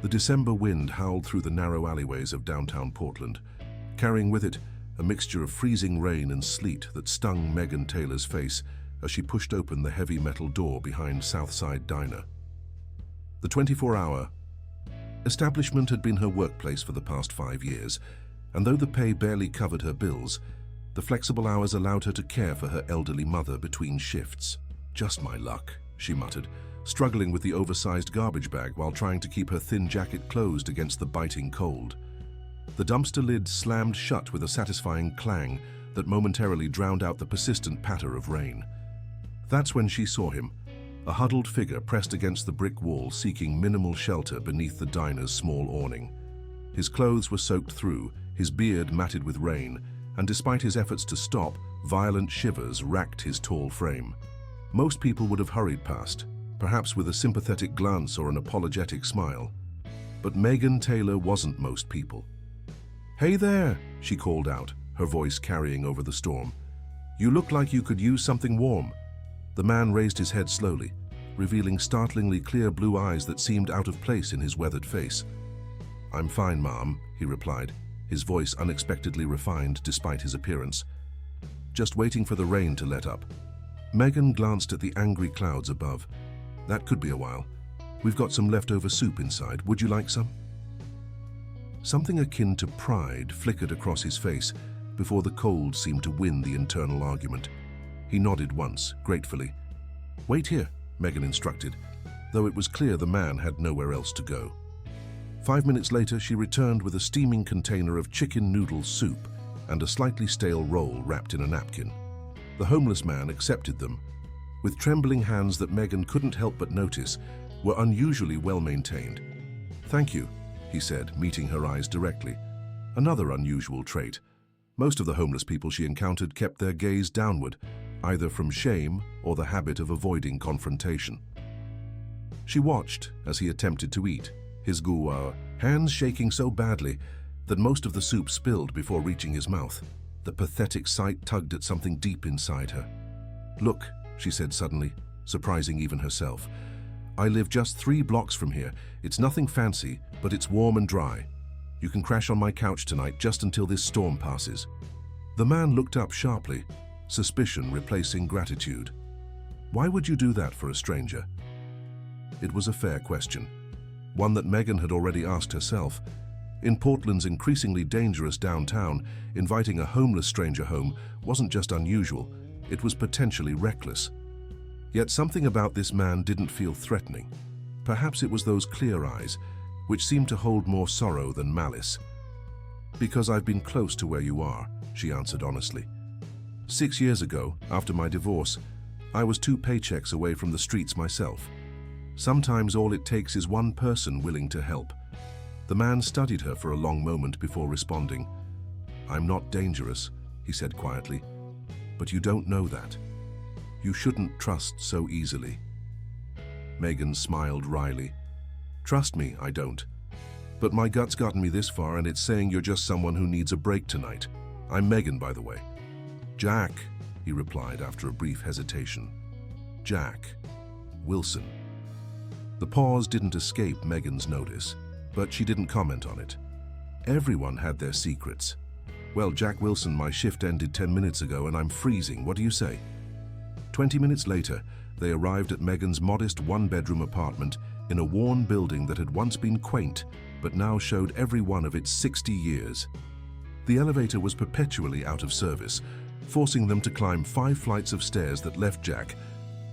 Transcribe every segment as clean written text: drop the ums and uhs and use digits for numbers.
The December wind howled through the narrow alleyways of downtown Portland, carrying with it a mixture of freezing rain and sleet that stung Megan Taylor's face as she pushed open the heavy metal door behind Southside Diner. The 24-hour establishment had been her workplace for the past 5 years, and though the pay barely covered her bills, the flexible hours allowed her to care for her elderly mother between shifts. "Just my luck," she muttered, struggling with the oversized garbage bag while trying to keep her thin jacket closed against the biting cold. The dumpster lid slammed shut with a satisfying clang that momentarily drowned out the persistent patter of rain. That's when she saw him, a huddled figure pressed against the brick wall seeking minimal shelter beneath the diner's small awning. His clothes were soaked through, his beard matted with rain, and despite his efforts to stop, violent shivers racked his tall frame. Most people would have hurried past, perhaps with a sympathetic glance or an apologetic smile. But Megan Taylor wasn't most people. "Hey there," she called out, her voice carrying over the storm. "You look like you could use something warm." The man raised his head slowly, revealing startlingly clear blue eyes that seemed out of place in his weathered face. "I'm fine, Mom," he replied, his voice unexpectedly refined despite his appearance. "Just waiting for the rain to let up." Megan glanced at the angry clouds above. "That could be a while. We've got some leftover soup inside. Would you like some?" Something akin to pride flickered across his face before the cold seemed to win the internal argument. He nodded once, gratefully. "Wait here," Megan instructed, though it was clear the man had nowhere else to go. 5 minutes later, she returned with a steaming container of chicken noodle soup and a slightly stale roll wrapped in a napkin. The homeless man accepted them, with trembling hands that Megan couldn't help but notice were unusually well-maintained. "Thank you," he said, meeting her eyes directly. Another unusual trait. Most of the homeless people she encountered kept their gaze downward, either from shame or the habit of avoiding confrontation. She watched as he attempted to eat, his hands shaking so badly that most of the soup spilled before reaching his mouth. The pathetic sight tugged at something deep inside her. "Look," she said suddenly, surprising even herself. "I live just 3 blocks from here. It's nothing fancy, but it's warm and dry. You can crash on my couch tonight just until this storm passes." The man looked up sharply, suspicion replacing gratitude. Why would you do that for a stranger? It was a fair question, one that Megan had already asked herself. In Portland's increasingly dangerous downtown, inviting a homeless stranger home wasn't just unusual, it was potentially reckless. Yet something about this man didn't feel threatening. Perhaps it was those clear eyes, which seemed to hold more sorrow than malice. "Because I've been close to where you are," she answered honestly. 6 years ago, after my divorce, I was 2 paychecks away from the streets myself. Sometimes all it takes is one person willing to help. The man studied her for a long moment before responding. "I'm not dangerous," he said quietly, "but you don't know that. You shouldn't trust so easily." Megan smiled wryly. "Trust me, I don't. But my gut's gotten me this far, and it's saying you're just someone who needs a break tonight. I'm Megan, by the way." "Jack," he replied after a brief hesitation. "Jack Wilson." The pause didn't escape Megan's notice, but she didn't comment on it. Everyone had their secrets. "Well, Jack Wilson, my shift ended 10 minutes ago and I'm freezing. What do you say?" 20 minutes later, they arrived at Megan's modest 1-bedroom apartment in a worn building that had once been quaint, but now showed every one of its 60 years. The elevator was perpetually out of service, forcing them to climb 5 flights of stairs that left Jack,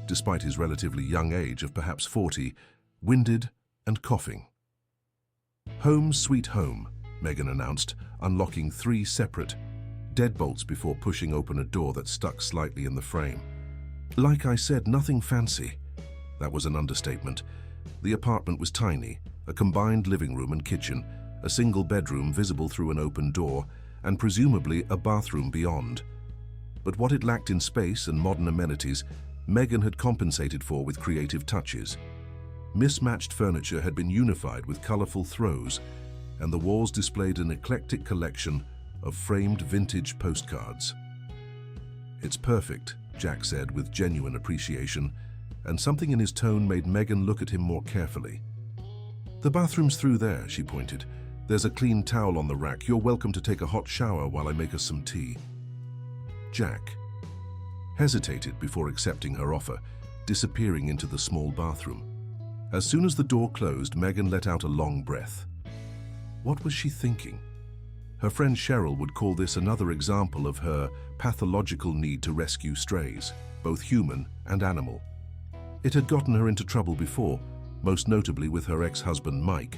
despite his relatively young age of perhaps 40, winded and coughing. "Home sweet home," Megan announced, unlocking 3 separate deadbolts before pushing open a door that stuck slightly in the frame. "Like I said, nothing fancy." That was an understatement. The apartment was tiny, a combined living room and kitchen, a single bedroom visible through an open door, and presumably a bathroom beyond. But what it lacked in space and modern amenities, Megan had compensated for with creative touches. Mismatched furniture had been unified with colorful throws, and the walls displayed an eclectic collection of framed vintage postcards. "It's perfect," Jack said with genuine appreciation, and something in his tone made Megan look at him more carefully. "The bathroom's through there," she pointed. "There's a clean towel on the rack. You're welcome to take a hot shower while I make us some tea." Jack hesitated before accepting her offer, disappearing into the small bathroom. As soon as the door closed, Megan let out a long breath. What was she thinking? Her friend Cheryl would call this another example of her pathological need to rescue strays, both human and animal. It had gotten her into trouble before, most notably with her ex-husband Mike,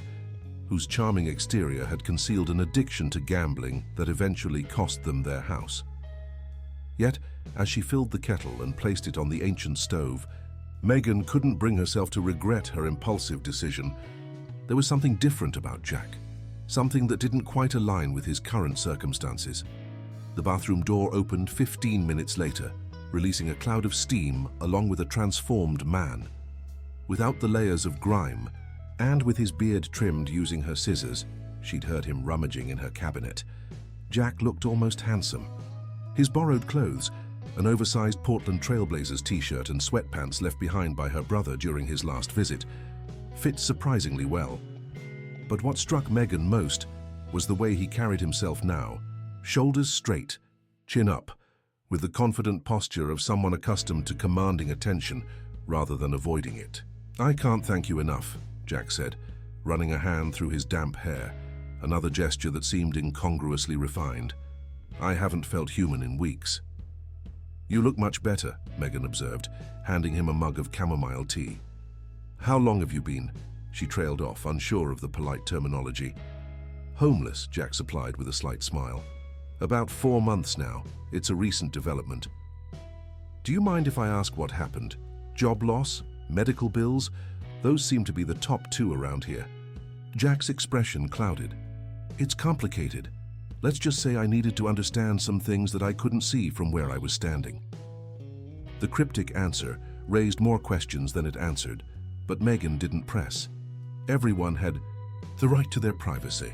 whose charming exterior had concealed an addiction to gambling that eventually cost them their house. Yet, as she filled the kettle and placed it on the ancient stove, Megan couldn't bring herself to regret her impulsive decision. There was something different about Jack, something that didn't quite align with his current circumstances. The bathroom door opened 15 minutes later, releasing a cloud of steam along with a transformed man. Without the layers of grime, and with his beard trimmed using her scissors, she'd heard him rummaging in her cabinet, Jack looked almost handsome. His borrowed clothes, an oversized Portland Trailblazers t-shirt and sweatpants left behind by her brother during his last visit, fit surprisingly well. But what struck Megan most was the way he carried himself now, shoulders straight, chin up, with the confident posture of someone accustomed to commanding attention rather than avoiding it. "I can't thank you enough," Jack said, running a hand through his damp hair, another gesture that seemed incongruously refined. "I haven't felt human in weeks." "You look much better," Megan observed, handing him a mug of chamomile tea. "How long have you been?" She trailed off, unsure of the polite terminology. "Homeless," Jack supplied with a slight smile. "About 4 months now. It's a recent development." "Do you mind if I ask what happened? Job loss? Medical bills? Those seem to be the top 2 around here." Jack's expression clouded. "It's complicated. Let's just say I needed to understand some things that I couldn't see from where I was standing." The cryptic answer raised more questions than it answered, but Megan didn't press. Everyone had the right to their privacy,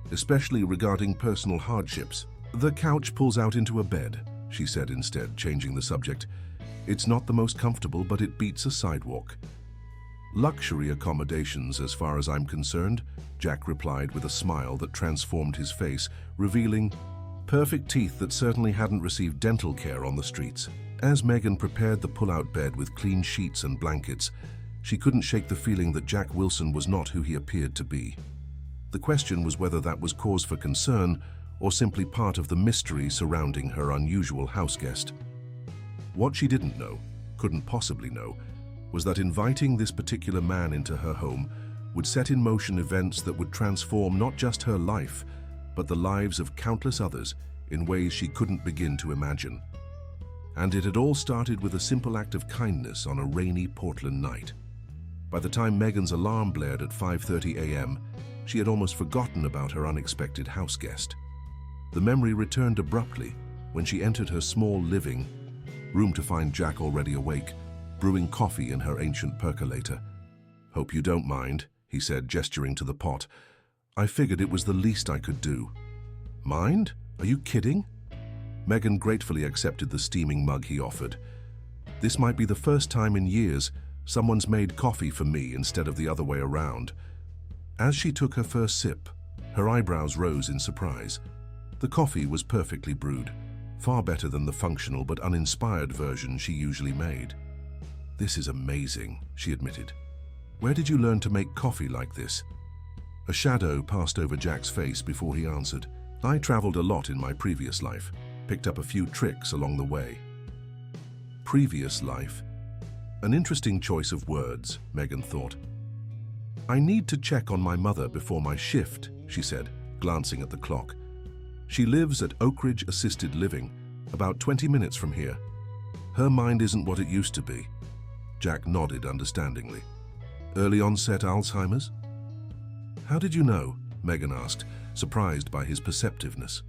especially regarding personal hardships. "The couch pulls out into a bed," she said instead, changing the subject. "It's not the most comfortable, but it beats a sidewalk." "Luxury accommodations, as far as I'm concerned," Jack replied with a smile that transformed his face, revealing perfect teeth that certainly hadn't received dental care on the streets. As Megan prepared the pull-out bed with clean sheets and blankets, she couldn't shake the feeling that Jack Wilson was not who he appeared to be. The question was whether that was cause for concern or simply part of the mystery surrounding her unusual houseguest. What she didn't know, couldn't possibly know, was that inviting this particular man into her home would set in motion events that would transform not just her life, but the lives of countless others in ways she couldn't begin to imagine. And it had all started with a simple act of kindness on a rainy Portland night. By the time Megan's alarm blared at 5:30 a.m., she had almost forgotten about her unexpected house guest. The memory returned abruptly when she entered her small living room to find Jack already awake, brewing coffee in her ancient percolator. "Hope you don't mind," he said, gesturing to the pot. "I figured it was the least I could do." "Mind? Are you kidding?" Megan gratefully accepted the steaming mug he offered. This might be the first time in years someone's made coffee for me instead of the other way around. As she took her first sip, her eyebrows rose in surprise. The coffee was perfectly brewed, far better than the functional but uninspired version she usually made. "This is amazing," she admitted. "Where did you learn to make coffee like this?" A shadow passed over Jack's face before he answered. "I traveled a lot in my previous life, picked up a few tricks along the way." Previous life? An interesting choice of words, Megan thought. "I need to check on my mother before my shift," she said, glancing at the clock. "She lives at Oak Ridge Assisted Living, about 20 minutes from here. Her mind isn't what it used to be." Jack nodded understandingly. "Early onset Alzheimer's?" "How did you know?" Megan asked, surprised by his perceptiveness.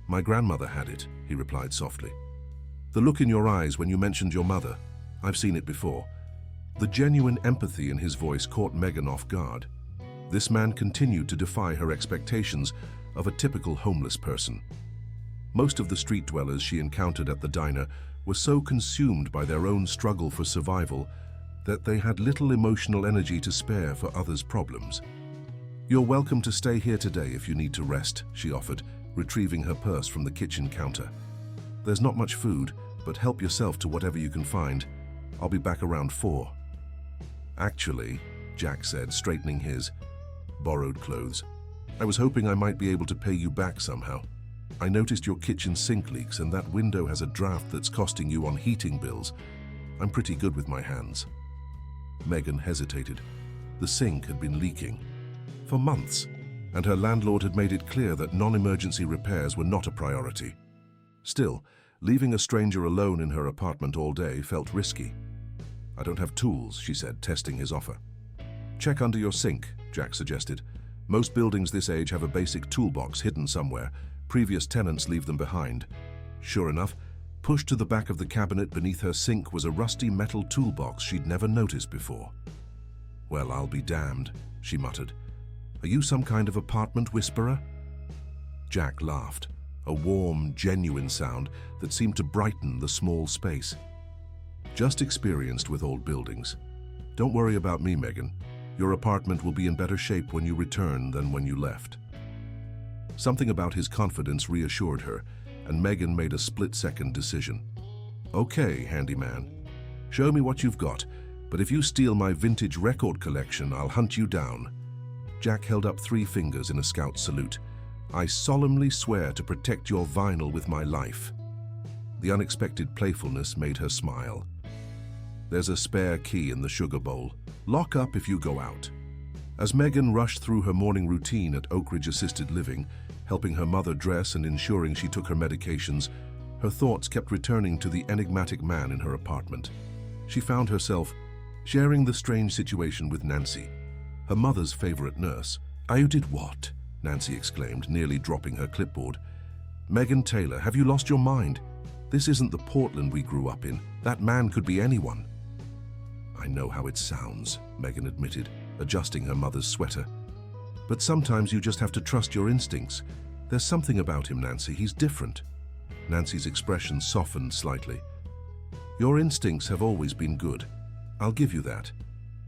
"My grandmother had it," he replied softly. "The look in your eyes when you mentioned your mother, I've seen it before." The genuine empathy in his voice caught Megan off guard. This man continued to defy her expectations of a typical homeless person. Most of the street dwellers she encountered at the diner were so consumed by their own struggle for survival that they had little emotional energy to spare for others' problems. "You're welcome to stay here today if you need to rest," she offered, retrieving her purse from the kitchen counter. "There's not much food, but help yourself to whatever you can find. I'll be back around 4. "Actually," Jack said, straightening his borrowed clothes, "I was hoping I might be able to pay you back somehow. I noticed your kitchen sink leaks and that window has a draft that's costing you on heating bills. I'm pretty good with my hands." Megan hesitated. The sink had been leaking for months, and her landlord had made it clear that non-emergency repairs were not a priority. Still, leaving a stranger alone in her apartment all day felt risky. "I don't have tools," she said, testing his offer. "Check under your sink," Jack suggested. "Most buildings this age have a basic toolbox hidden somewhere. Previous tenants leave them behind." Sure enough, pushed to the back of the cabinet beneath her sink was a rusty metal toolbox she'd never noticed before. "Well, I'll be damned," she muttered. "Are you some kind of apartment whisperer?" Jack laughed, a warm, genuine sound that seemed to brighten the small space. "Just experienced with old buildings. Don't worry about me, Megan. Your apartment will be in better shape when you return than when you left." Something about his confidence reassured her, and Megan made a split-second decision. "Okay, handyman. Show me what you've got, but if you steal my vintage record collection, I'll hunt you down." Jack held up 3 fingers in a scout salute. "I solemnly swear to protect your vinyl with my life." The unexpected playfulness made her smile. "There's a spare key in the sugar bowl. Lock up if you go out." As Megan rushed through her morning routine at Oak Ridge Assisted Living, helping her mother dress and ensuring she took her medications, her thoughts kept returning to the enigmatic man in her apartment. She found herself sharing the strange situation with Nancy, her mother's favorite nurse. "You did what?" Nancy exclaimed, nearly dropping her clipboard. "Megan Taylor, have you lost your mind? This isn't the Portland we grew up in. That man could be anyone." "I know how it sounds," Megan admitted, adjusting her mother's sweater. "But sometimes you just have to trust your instincts. There's something about him, Nancy. He's different." Nancy's expression softened slightly. "Your instincts have always been good. I'll give you that.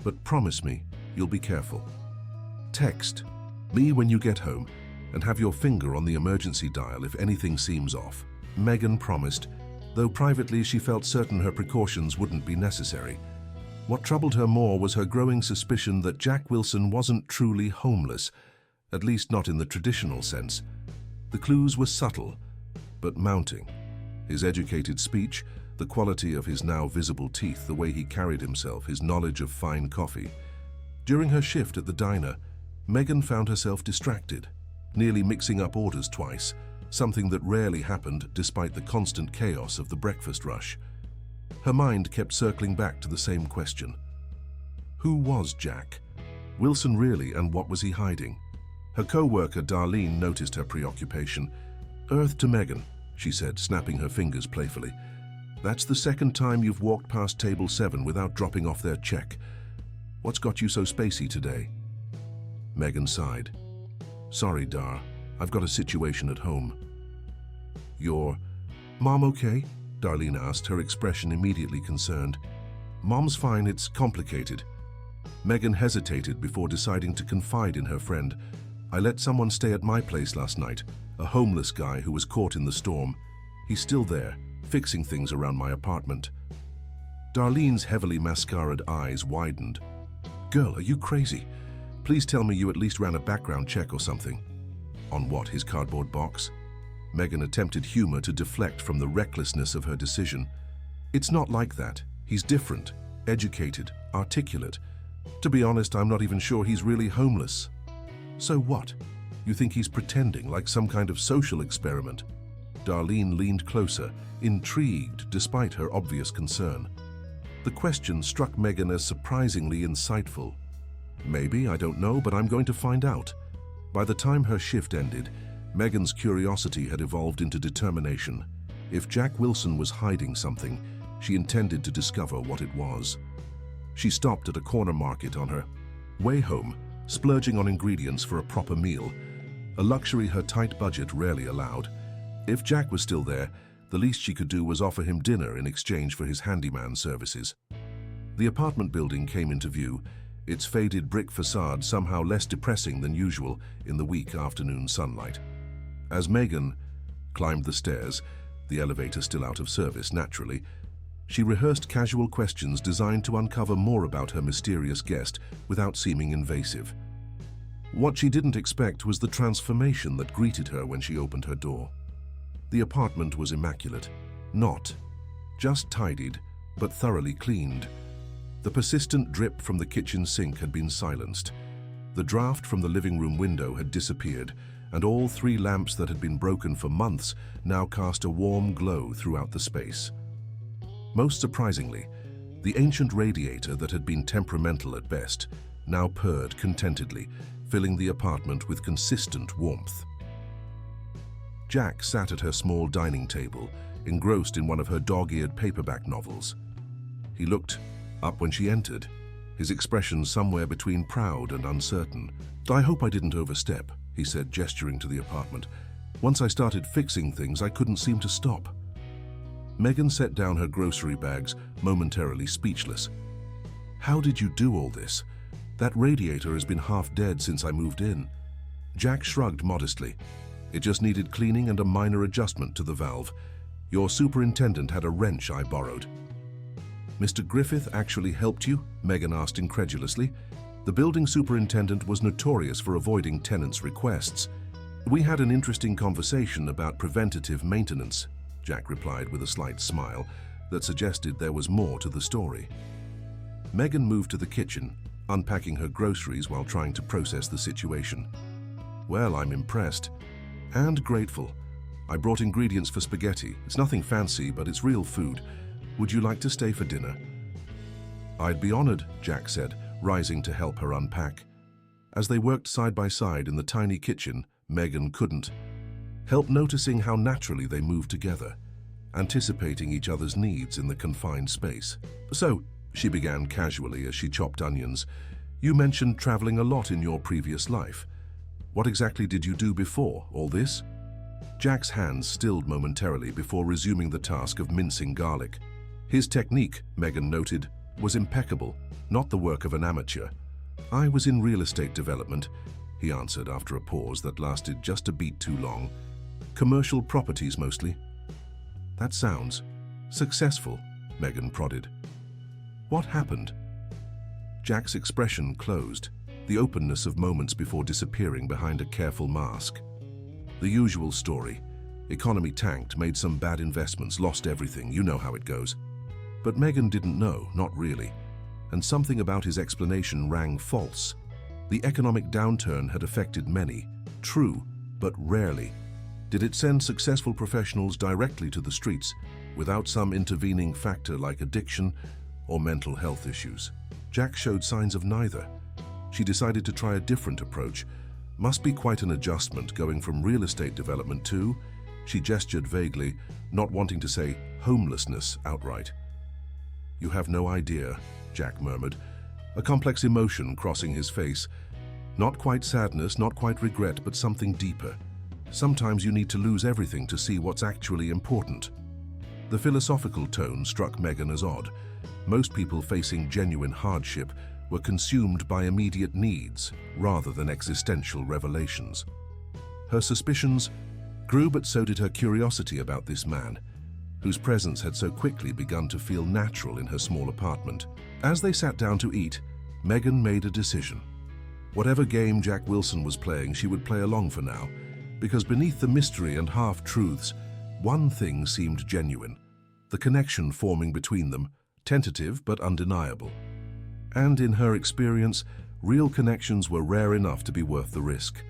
But promise me, you'll be careful. Text me when you get home and have your finger on the emergency dial if anything seems off." Megan promised, though privately she felt certain her precautions wouldn't be necessary. What troubled her more was her growing suspicion that Jack Wilson wasn't truly homeless, at least not in the traditional sense. The clues were subtle, but mounting. His educated speech, the quality of his now visible teeth, the way he carried himself, his knowledge of fine coffee. During her shift at the diner, Megan found herself distracted, nearly mixing up orders twice, something that rarely happened despite the constant chaos of the breakfast rush. Her mind kept circling back to the same question. Who was Jack? Wilson really, and what was he hiding? Her co-worker Darlene noticed her preoccupation. "Earth to Megan," she said, snapping her fingers playfully. "That's the second time you've walked past table 7 without dropping off their check. What's got you so spacey today?" Megan sighed. "Sorry, Dar. I've got a situation at home." "Your mom okay?" Darlene asked, her expression immediately concerned. "Mom's fine, it's complicated." Megan hesitated before deciding to confide in her friend. "I let someone stay at my place last night, a homeless guy who was caught in the storm. He's still there, fixing things around my apartment." Darlene's heavily mascaraed eyes widened. "Girl, are you crazy? Please tell me you at least ran a background check or something." "On what, his cardboard box?" Megan attempted humor to deflect from the recklessness of her decision. "It's not like that. He's different, educated, articulate. To be honest, I'm not even sure he's really homeless." "So what? You think he's pretending, like some kind of social experiment?" Darlene leaned closer, intrigued despite her obvious concern. The question struck Megan as surprisingly insightful. "Maybe, I don't know, but I'm going to find out." By the time her shift ended, Megan's curiosity had evolved into determination. If Jack Wilson was hiding something, she intended to discover what it was. She stopped at a corner market on her way home, splurging on ingredients for a proper meal, a luxury her tight budget rarely allowed. If Jack was still there, the least she could do was offer him dinner in exchange for his handyman services. The apartment building came into view, its faded brick facade somehow less depressing than usual in the weak afternoon sunlight. As Megan climbed the stairs, the elevator still out of service naturally, she rehearsed casual questions designed to uncover more about her mysterious guest without seeming invasive. What she didn't expect was the transformation that greeted her when she opened her door. The apartment was immaculate, not just tidied, but thoroughly cleaned. The persistent drip from the kitchen sink had been silenced. The draft from the living room window had disappeared, and all 3 lamps that had been broken for months now cast a warm glow throughout the space. Most surprisingly, the ancient radiator that had been temperamental at best now purred contentedly, filling the apartment with consistent warmth. Jack sat at her small dining table, engrossed in one of her dog-eared paperback novels. He looked up when she entered, his expression somewhere between proud and uncertain. "I hope I didn't overstep," he said, gesturing to the apartment. "Once I started fixing things, I couldn't seem to stop." Megan set down her grocery bags, momentarily speechless. "How did you do all this? That radiator has been half dead since I moved in." Jack shrugged modestly. "It just needed cleaning and a minor adjustment to the valve. Your superintendent had a wrench I borrowed." "Mr. Griffith actually helped you?" Megan asked incredulously. The building superintendent was notorious for avoiding tenants' requests. "We had an interesting conversation about preventative maintenance," Jack replied with a slight smile that suggested there was more to the story. Megan moved to the kitchen, unpacking her groceries while trying to process the situation. "Well, I'm impressed and grateful. I brought ingredients for spaghetti. It's nothing fancy, but it's real food. Would you like to stay for dinner?" "I'd be honored," Jack said, rising to help her unpack. As they worked side by side in the tiny kitchen, Megan couldn't help noticing how naturally they moved together, anticipating each other's needs in the confined space. "So," she began casually as she chopped onions, "you mentioned traveling a lot in your previous life. What exactly did you do before all this?" Jack's hands stilled momentarily before resuming the task of mincing garlic. His technique, Megan noted, was impeccable, not the work of an amateur. "I was in real estate development," he answered after a pause that lasted just a beat too long. "Commercial properties mostly." "That sounds successful," Megan prodded. "What happened?" Jack's expression closed, the openness of moments before disappearing behind a careful mask. "The usual story. Economy tanked, made some bad investments, lost everything. You know how it goes." But Megan didn't know, not really, and something about his explanation rang false. The economic downturn had affected many, true, but rarely. Did it send successful professionals directly to the streets without some intervening factor like addiction or mental health issues? Jack showed signs of neither. She decided to try a different approach. Must be quite an adjustment going from real estate development to, she gestured vaguely, not wanting to say homelessness outright. "You have no idea," Jack murmured, a complex emotion crossing his face. Not quite sadness, not quite regret, but something deeper. Sometimes you need to lose everything to see what's actually important. The philosophical tone struck Megan as odd. Most people facing genuine hardship were consumed by immediate needs rather than existential revelations. Her suspicions grew, but so did her curiosity about this man, whose presence had so quickly begun to feel natural in her small apartment. As they sat down to eat, Megan made a decision. Whatever game Jack Wilson was playing, she would play along for now, because beneath the mystery and half-truths, one thing seemed genuine, the connection forming between them, tentative but undeniable. And in her experience, real connections were rare enough to be worth the risk.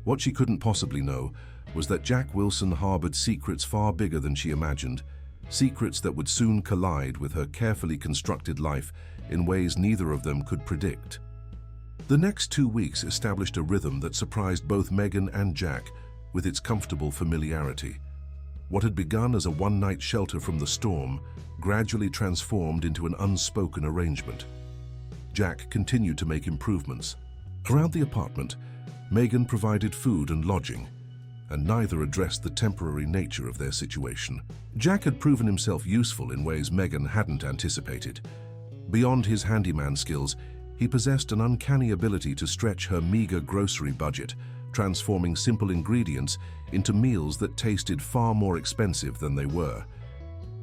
What she couldn't possibly know was that Jack Wilson harbored secrets far bigger than she imagined, secrets that would soon collide with her carefully constructed life in ways neither of them could predict. The next 2 weeks established a rhythm that surprised both Megan and Jack with its comfortable familiarity. What had begun as a one-night shelter from the storm gradually transformed into an unspoken arrangement. Jack continued to make improvements. Around the apartment, Megan provided food and lodging, and neither addressed the temporary nature of their situation. Jack had proven himself useful in ways Megan hadn't anticipated, Beyond his handyman skills, he possessed an uncanny ability to stretch her meager grocery budget, transforming simple ingredients into meals that tasted far more expensive than they were.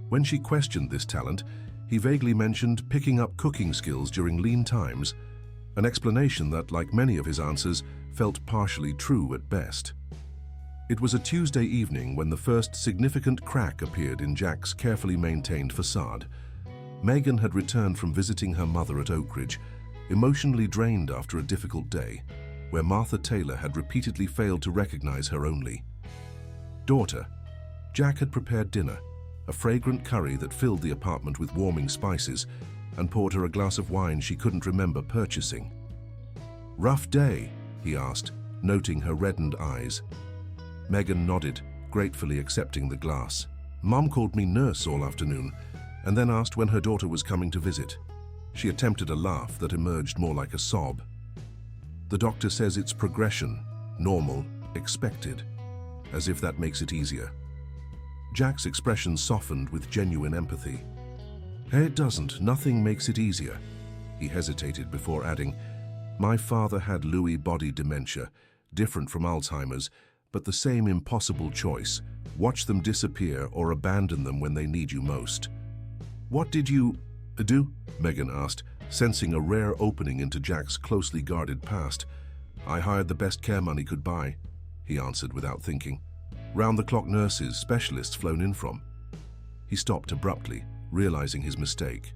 When she questioned this talent, he vaguely mentioned picking up cooking skills during lean times, an explanation that, like many of his answers, felt partially true at best. It was a Tuesday evening when the first significant crack appeared in Jack's carefully maintained facade. Megan had returned from visiting her mother at Oak Ridge, emotionally drained after a difficult day, where Martha Taylor had repeatedly failed to recognize her only daughter. Jack had prepared dinner, a fragrant curry that filled the apartment with warming spices, and poured her a glass of wine she couldn't remember purchasing. "Rough day?" he asked, noting her reddened eyes. Megan nodded, gratefully accepting the glass. "Mom called me nurse all afternoon, and then asked when her daughter was coming to visit." She attempted a laugh that emerged more like a sob. "The doctor says it's progression, normal, expected, as if that makes it easier." Jack's expression softened with genuine empathy. "Hey, it doesn't. Nothing makes it easier." He hesitated before adding, "My father had Lewy body dementia, different from Alzheimer's, but the same impossible choice. Watch them disappear or abandon them when they need you most." "What did you do?" Megan asked, sensing a rare opening into Jack's closely guarded past. "I hired the best care money could buy," he answered without thinking. "Round-the-clock nurses, specialists flown in from." He stopped abruptly, realizing his mistake.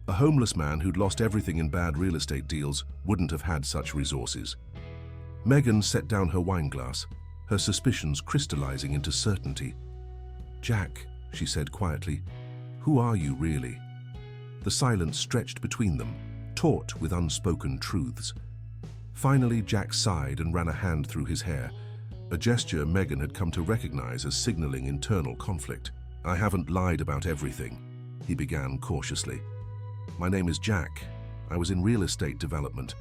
A homeless man who'd lost everything in bad real estate deals wouldn't have had such resources. Megan set down her wine glass, her suspicions crystallizing into certainty. "Jack," she said quietly, "who are you really?" The silence stretched between them, taut with unspoken truths. Finally, Jack sighed and ran a hand through his hair, a gesture Megan had come to recognize as signaling internal conflict. "I haven't lied about everything," he began cautiously. "My name is Jack. I was in real estate development,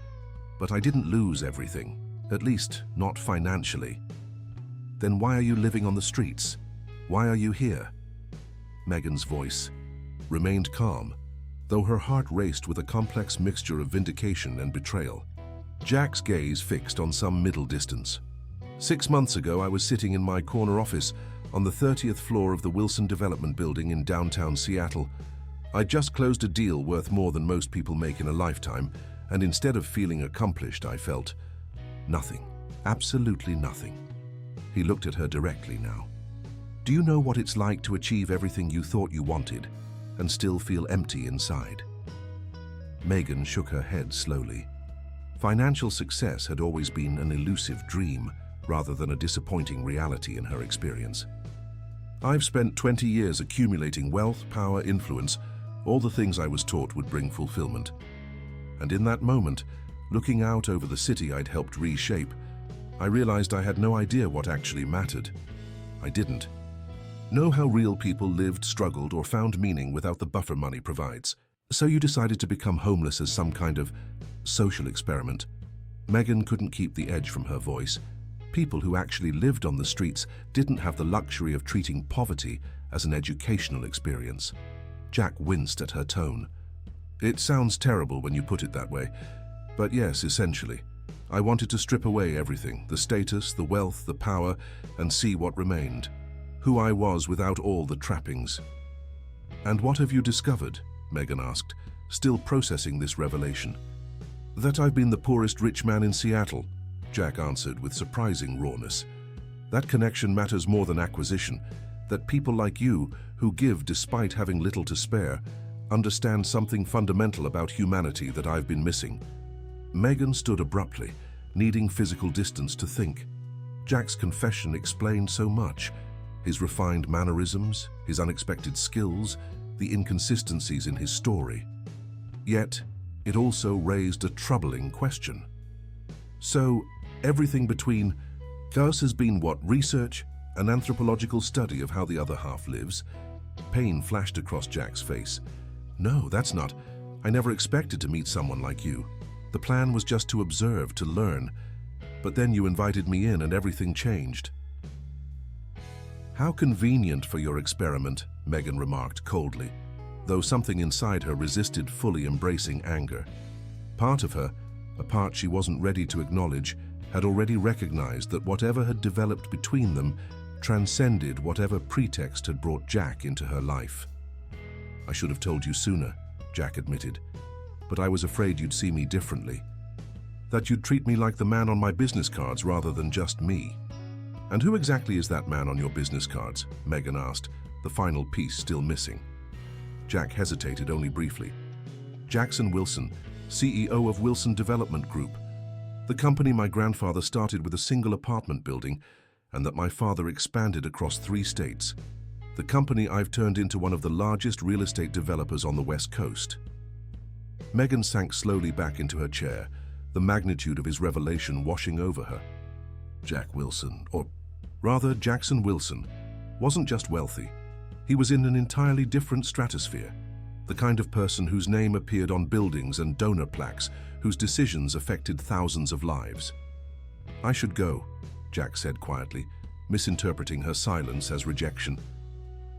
but I didn't lose everything, at least not financially." "Then why are you living on the streets? Why are you here?" Megan's voice remained calm, though her heart raced with a complex mixture of vindication and betrayal. Jack's gaze fixed on some middle distance. 6 months ago, I was sitting in my corner office on the 30th floor of the Wilson Development Building in downtown Seattle. I'd just closed a deal worth more than most people make in a lifetime, and instead of feeling accomplished, I felt nothing, absolutely nothing. He looked at her directly now. "Do you know what it's like to achieve everything you thought you wanted and still feel empty inside?" Megan shook her head slowly. Financial success had always been an elusive dream rather than a disappointing reality in her experience. "I've spent 20 years accumulating wealth, power, influence, all the things I was taught would bring fulfillment. And in that moment, looking out over the city I'd helped reshape, I realized I had no idea what actually mattered. I didn't know how real people lived, struggled, or found meaning without the buffer money provides. So you decided to become homeless as some kind of social experiment." Megan couldn't keep the edge from her voice. People who actually lived on the streets didn't have the luxury of treating poverty as an educational experience. Jack winced at her tone. "It sounds terrible when you put it that way, but yes, essentially. I wanted to strip away everything, the status, the wealth, the power, and see what remained. Who I was without all the trappings." "And what have you discovered?" Megan asked, still processing this revelation. "That I've been the poorest rich man in Seattle," Jack answered with surprising rawness. "That connection matters more than acquisition, that people like you, who give despite having little to spare, understand something fundamental about humanity that I've been missing." Megan stood abruptly, needing physical distance to think. Jack's confession explained so much: his refined mannerisms, his unexpected skills, the inconsistencies in his story. Yet, it also raised a troubling question. "So, everything between us has been what, research? An anthropological study of how the other half lives?" Pain flashed across Jack's face. "No, that's not. I never expected to meet someone like you. The plan was just to observe, to learn. But then you invited me in and everything changed." "How convenient for your experiment," Megan remarked coldly. though something inside her resisted fully embracing anger. Part of her, a part she wasn't ready to acknowledge, had already recognized that whatever had developed between them transcended whatever pretext had brought Jack into her life. "I should have told you sooner," Jack admitted, "but I was afraid you'd see me differently. That you'd treat me like the man on my business cards rather than just me." "And who exactly is that man on your business cards?" Megan asked, the final piece still missing. Jack hesitated only briefly. "Jackson Wilson, CEO of Wilson Development Group. The company my grandfather started with a single apartment building and that my father expanded across 3 states. The company I've turned into one of the largest real estate developers on the West Coast." Megan sank slowly back into her chair, the magnitude of his revelation washing over her. Jack Wilson, or rather Jackson Wilson, wasn't just wealthy. He was in an entirely different stratosphere, the kind of person whose name appeared on buildings and donor plaques, whose decisions affected thousands of lives. "I should go," Jack said quietly, misinterpreting her silence as rejection.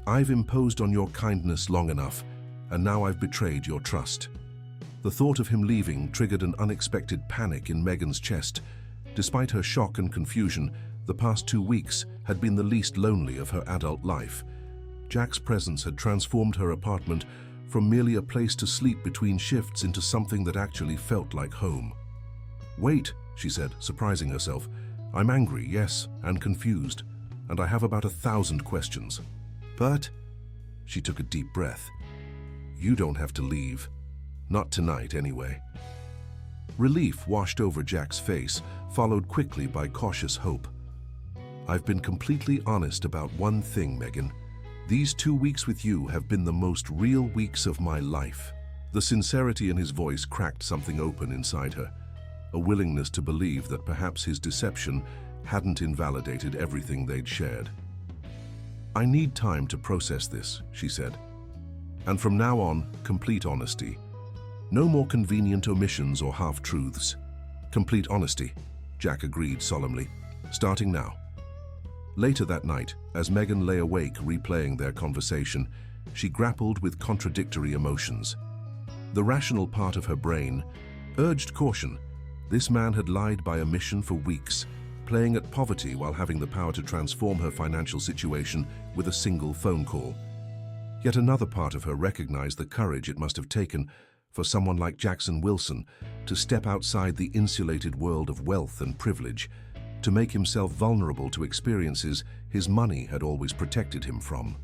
"I've imposed on your kindness long enough, and now I've betrayed your trust." The thought of him leaving triggered an unexpected panic in Megan's chest. Despite her shock and confusion, the past 2 weeks had been the least lonely of her adult life. Jack's presence had transformed her apartment from merely a place to sleep between shifts into something that actually felt like home. "Wait," she said, surprising herself. "I'm angry, yes, and confused, and I have about 1,000 questions. But," she took a deep breath, "you don't have to leave. Not tonight, anyway." Relief washed over Jack's face, followed quickly by cautious hope. "I've been completely honest about one thing, Megan. These 2 weeks with you have been the most real weeks of my life." The sincerity in his voice cracked something open inside her, a willingness to believe that perhaps his deception hadn't invalidated everything they'd shared. "I need time to process this," she said. "And from now on, complete honesty. No more convenient omissions or half-truths." "Complete honesty," Jack agreed solemnly. "Starting now." Later that night, as Megan lay awake replaying their conversation, she grappled with contradictory emotions. The rational part of her brain urged caution. This man had lied by omission for weeks, playing at poverty while having the power to transform her financial situation with a single phone call. Yet another part of her recognized the courage it must have taken for someone like Jackson Wilson to step outside the insulated world of wealth and privilege, to make himself vulnerable to experiences his money had always protected him from.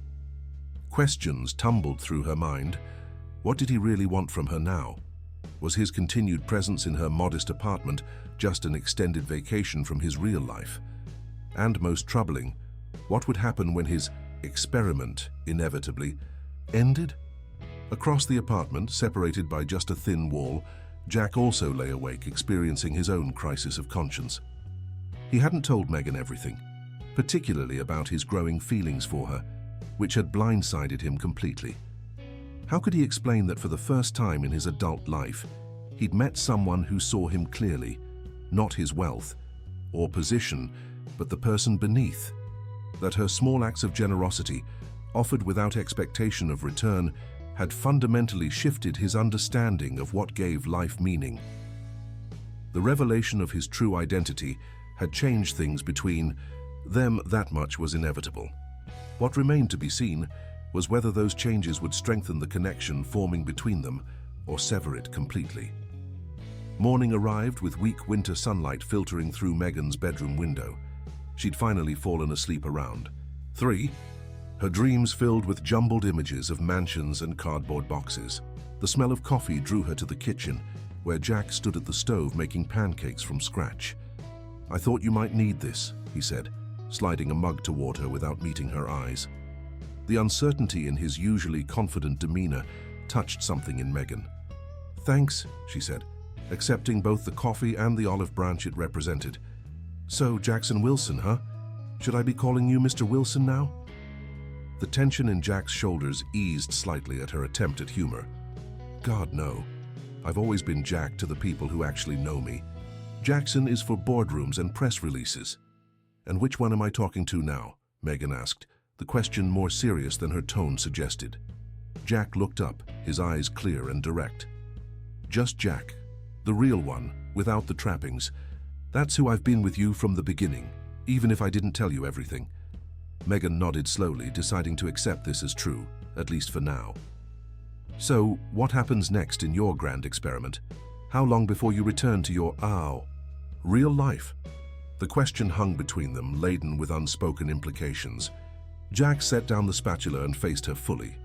Questions tumbled through her mind. What did he really want from her now? Was his continued presence in her modest apartment just an extended vacation from his real life? And most troubling, what would happen when his experiment inevitably ended? Across the apartment, separated by just a thin wall, Jack also lay awake, experiencing his own crisis of conscience. He hadn't told Megan everything, particularly about his growing feelings for her, which had blindsided him completely. How could he explain that for the first time in his adult life, he'd met someone who saw him clearly, not his wealth or position, but the person beneath? That her small acts of generosity, offered without expectation of return, had fundamentally shifted his understanding of what gave life meaning. The revelation of his true identity had changed things between them. That much was inevitable. What remained to be seen was whether those changes would strengthen the connection forming between them or sever it completely. Morning arrived with weak winter sunlight filtering through Megan's bedroom window. She'd finally fallen asleep around 3. Her dreams filled with jumbled images of mansions and cardboard boxes. The smell of coffee drew her to the kitchen, where Jack stood at the stove making pancakes from scratch. "I thought you might need this," he said, sliding a mug toward her without meeting her eyes. The uncertainty in his usually confident demeanor touched something in Megan. "Thanks," she said, accepting both the coffee and the olive branch it represented. "So, Jackson Wilson, huh? Should I be calling you Mr. Wilson now?" The tension in Jack's shoulders eased slightly at her attempt at humor. "God, no. I've always been Jack to the people who actually know me. Jackson is for boardrooms and press releases." "And which one am I talking to now?" Megan asked, the question more serious than her tone suggested. Jack looked up, his eyes clear and direct. Just Jack, the real one, without the trappings. That's who I've been with you from the beginning, even if I didn't tell you everything. Megan nodded slowly, deciding to accept this as true, at least for now. So, what happens next in your grand experiment? How long before you return to your, real life? The question hung between them, laden with unspoken implications. Jack set down the spatula and faced her fully.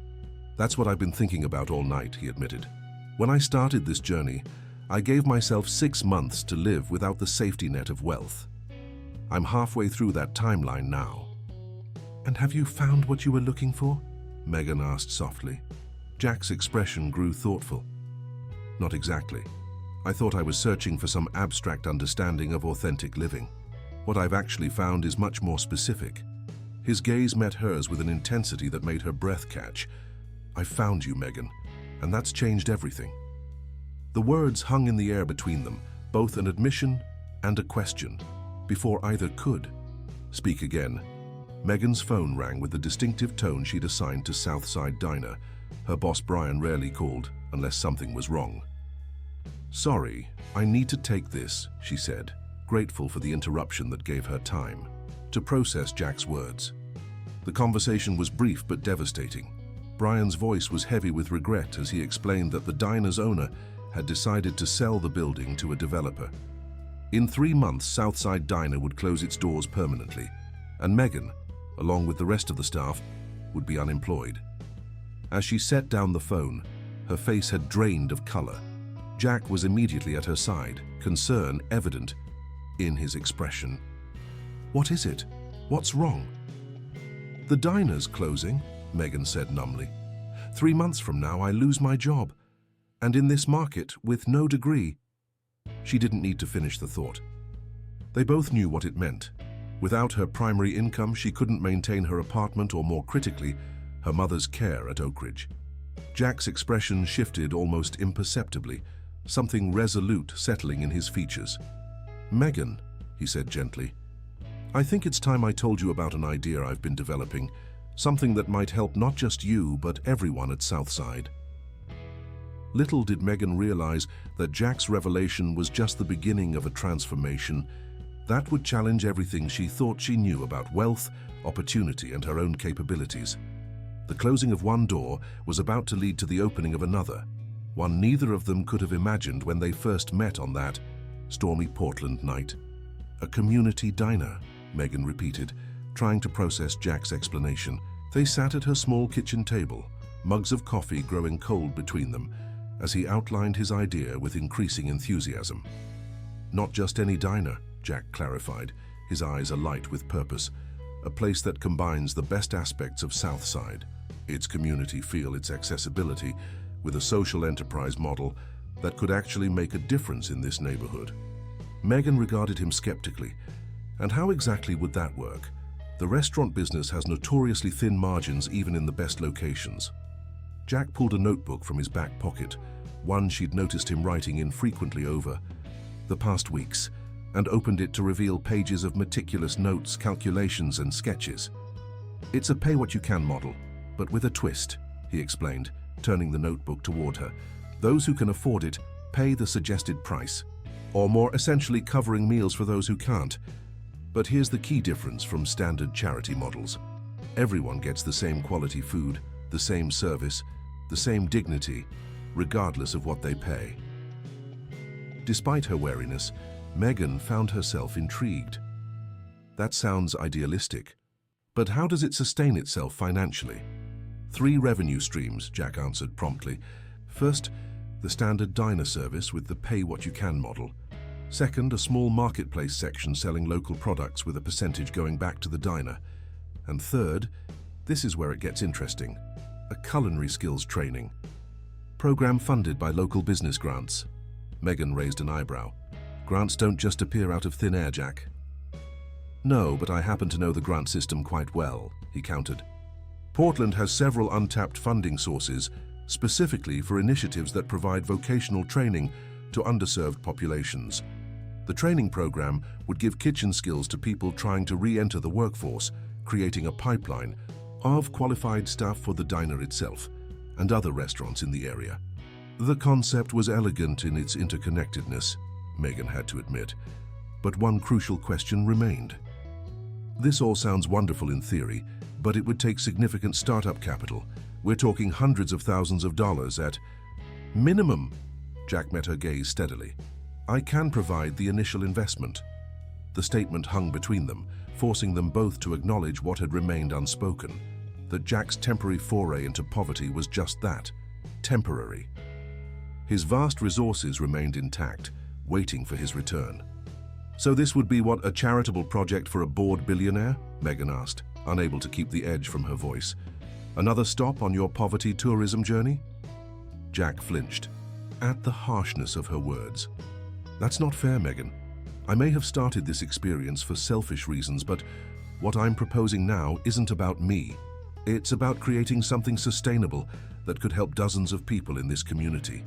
That's what I've been thinking about all night, he admitted. When I started this journey, I gave myself 6 months to live without the safety net of wealth. I'm halfway through that timeline now. And have you found what you were looking for? Megan asked softly. Jack's expression grew thoughtful. Not exactly. I thought I was searching for some abstract understanding of authentic living. What I've actually found is much more specific. His gaze met hers with an intensity that made her breath catch. I found you, Megan, and that's changed everything. The words hung in the air between them, both an admission and a question, before either could speak again. Megan's phone rang with the distinctive tone she'd assigned to Southside Diner. Her boss Brian rarely called unless something was wrong. Sorry, I need to take this, she said, grateful for the interruption that gave her time to process Jack's words. The conversation was brief but devastating. Brian's voice was heavy with regret as he explained that the diner's owner had decided to sell the building to a developer. In 3 months, Southside Diner would close its doors permanently, and Megan, along with the rest of the staff, would be unemployed. As she set down the phone, her face had drained of color. Jack was immediately at her side, concern evident in his expression. What is it? What's wrong? The diner's closing, Megan said numbly. 3 months from now, I lose my job. And in this market, with no degree. She didn't need to finish the thought. They both knew what it meant. Without her primary income, she couldn't maintain her apartment or, more critically, her mother's care at Oak Ridge. Jack's expression shifted almost imperceptibly, something resolute settling in his features. Megan, he said gently, I think it's time I told you about an idea I've been developing, something that might help not just you, but everyone at Southside. Little did Megan realize that Jack's revelation was just the beginning of a transformation that would challenge everything she thought she knew about wealth, opportunity, and her own capabilities. The closing of one door was about to lead to the opening of another, one neither of them could have imagined when they first met on that stormy Portland night. A community diner, Megan repeated, trying to process Jack's explanation. They sat at her small kitchen table, mugs of coffee growing cold between them, as he outlined his idea with increasing enthusiasm. Not just any diner, Jack clarified, his eyes alight with purpose. A place that combines the best aspects of Southside, its community feel, its accessibility, with a social enterprise model that could actually make a difference in this neighborhood. Megan regarded him skeptically. And how exactly would that work? The restaurant business has notoriously thin margins even in the best locations. Jack pulled a notebook from his back pocket, one she'd noticed him writing in frequently over the past weeks, and opened it to reveal pages of meticulous notes, calculations, and sketches. It's a pay-what-you-can model, but with a twist, he explained, turning the notebook toward her. Those who can afford it pay the suggested price, or more essentially covering meals for those who can't. But here's the key difference from standard charity models. Everyone gets the same quality food, the same service, the same dignity, regardless of what they pay. Despite her wariness, Megan found herself intrigued. That sounds idealistic, but how does it sustain itself financially? 3 revenue streams, Jack answered promptly. First, the standard diner service with the pay-what-you-can model. Second, a small marketplace section selling local products with a percentage going back to the diner. And third, this is where it gets interesting, a culinary skills training program funded by local business grants. Megan raised an eyebrow. Grants don't just appear out of thin air, Jack. No, but I happen to know the grant system quite well, he countered. Portland has several untapped funding sources, specifically for initiatives that provide vocational training to underserved populations. The training program would give kitchen skills to people trying to re-enter the workforce, creating a pipeline of qualified staff for the diner itself. and other restaurants in the area. The concept was elegant in its interconnectedness, Megan had to admit, but one crucial question remained. This all sounds wonderful in theory, but it would take significant startup capital. We're talking hundreds of thousands of dollars at minimum. Jack met her gaze steadily. I can provide the initial investment. The statement hung between them, forcing them both to acknowledge what had remained unspoken, that Jack's temporary foray into poverty was just that, temporary. His vast resources remained intact, waiting for his return. So this would be what, a charitable project for a bored billionaire? Megan asked, unable to keep the edge from her voice. Another stop on your poverty tourism journey? Jack flinched at the harshness of her words. That's not fair, Megan. I may have started this experience for selfish reasons, but what I'm proposing now isn't about me. It's about creating something sustainable that could help dozens of people in this community,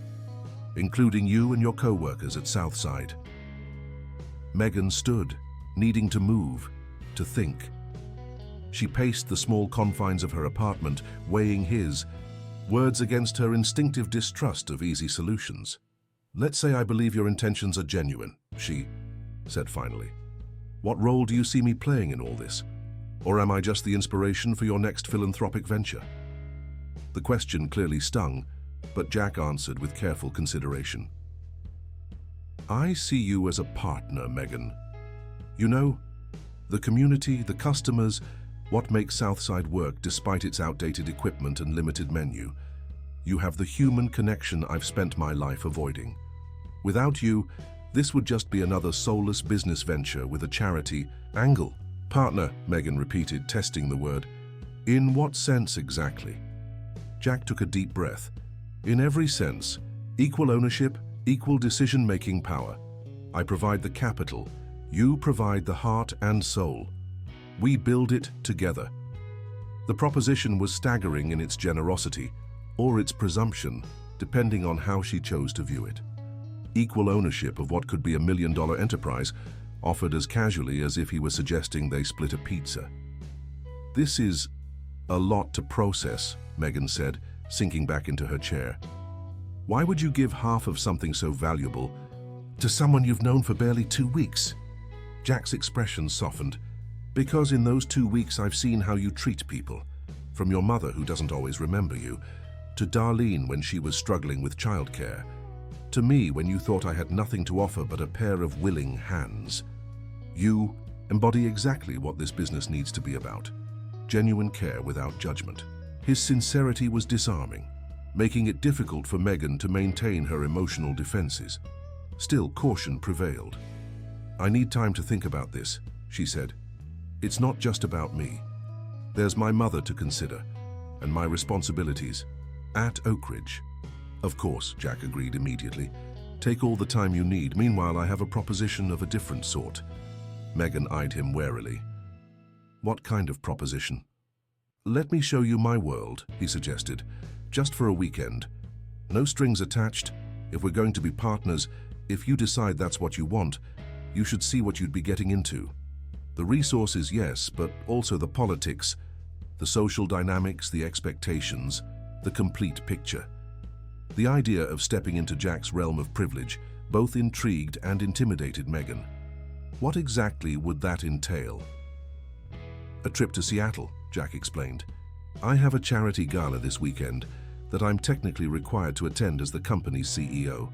including you and your co-workers at Southside. Megan stood, needing to move, to think. She paced the small confines of her apartment, weighing his words against her instinctive distrust of easy solutions. Let's say I believe your intentions are genuine, she said finally. What role do you see me playing in all this? Or am I just the inspiration for your next philanthropic venture? The question clearly stung, but Jack answered with careful consideration. I see you as a partner, Megan. You know, the community, the customers, what makes Southside work despite its outdated equipment and limited menu. You have the human connection I've spent my life avoiding. Without you, this would just be another soulless business venture with a charity angle. Partner, Megan repeated, testing the word. In what sense exactly? Jack took a deep breath. In every sense, equal ownership, equal decision-making power. I provide the capital, you provide the heart and soul. We build it together. The proposition was staggering in its generosity, or its presumption, depending on how she chose to view it. Equal ownership of what could be $1 million enterprise, offered as casually as if he were suggesting they split a pizza. This is a lot to process, Megan said, sinking back into her chair. Why would you give half of something so valuable to someone you've known for barely 2 weeks? Jack's expression softened. Because in those 2 weeks I've seen how you treat people, from your mother who doesn't always remember you, to Darlene when she was struggling with childcare, to me when you thought I had nothing to offer but a pair of willing hands. You embody exactly what this business needs to be about. Genuine care without judgment. His sincerity was disarming, making it difficult for Megan to maintain her emotional defenses. Still, caution prevailed. I need time to think about this, she said. It's not just about me. There's my mother to consider, and my responsibilities at Oak Ridge. Of course, Jack agreed immediately. Take all the time you need. Meanwhile, I have a proposition of a different sort. Megan eyed him warily. What kind of proposition? Let me show you my world, he suggested, just for a weekend. No strings attached. If we're going to be partners, if you decide that's what you want, you should see what you'd be getting into. The resources, yes, but also the politics, the social dynamics, the expectations, the complete picture. The idea of stepping into Jack's realm of privilege both intrigued and intimidated Megan. What exactly would that entail? A trip to Seattle, Jack explained. I have a charity gala this weekend that I'm technically required to attend as the company's CEO.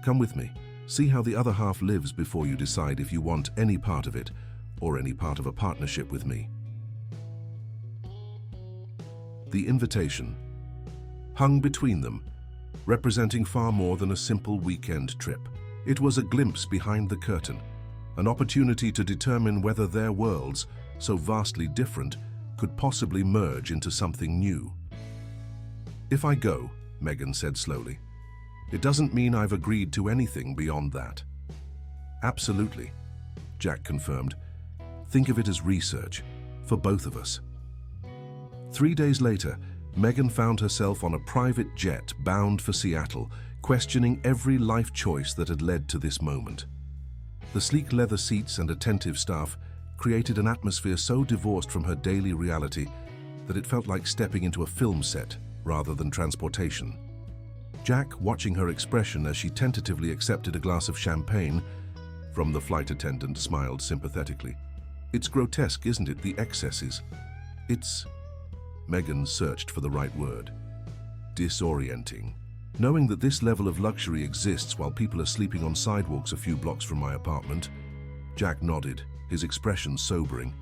Come with me. See how the other half lives before you decide if you want any part of it or any part of a partnership with me. The invitation hung between them, representing far more than a simple weekend trip. It was a glimpse behind the curtain, an opportunity to determine whether their worlds, so vastly different, could possibly merge into something new. If I go, Megan said slowly, it doesn't mean I've agreed to anything beyond that. Absolutely, Jack confirmed. Think of it as research, for both of us. 3 days later, Megan found herself on a private jet bound for Seattle, questioning every life choice that had led to this moment. The sleek leather seats and attentive staff created an atmosphere so divorced from her daily reality that it felt like stepping into a film set rather than transportation. Jack, watching her expression as she tentatively accepted a glass of champagne from the flight attendant, smiled sympathetically. "It's grotesque, isn't it, the excesses? It's..." Megan searched for the right word. "Disorienting. Knowing that this level of luxury exists while people are sleeping on sidewalks a few blocks from my apartment." Jack nodded, his expression sobering.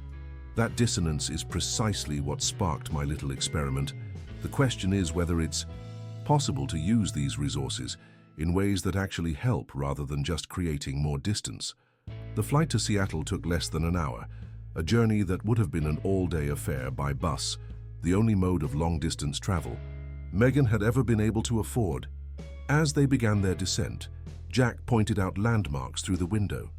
"That dissonance is precisely what sparked my little experiment. The question is whether it's possible to use these resources in ways that actually help rather than just creating more distance." The flight to Seattle took less than an hour, a journey that would have been an all-day affair by bus, the only mode of long-distance travel Megan had ever been able to afford. As they began their descent, Jack pointed out landmarks through the window.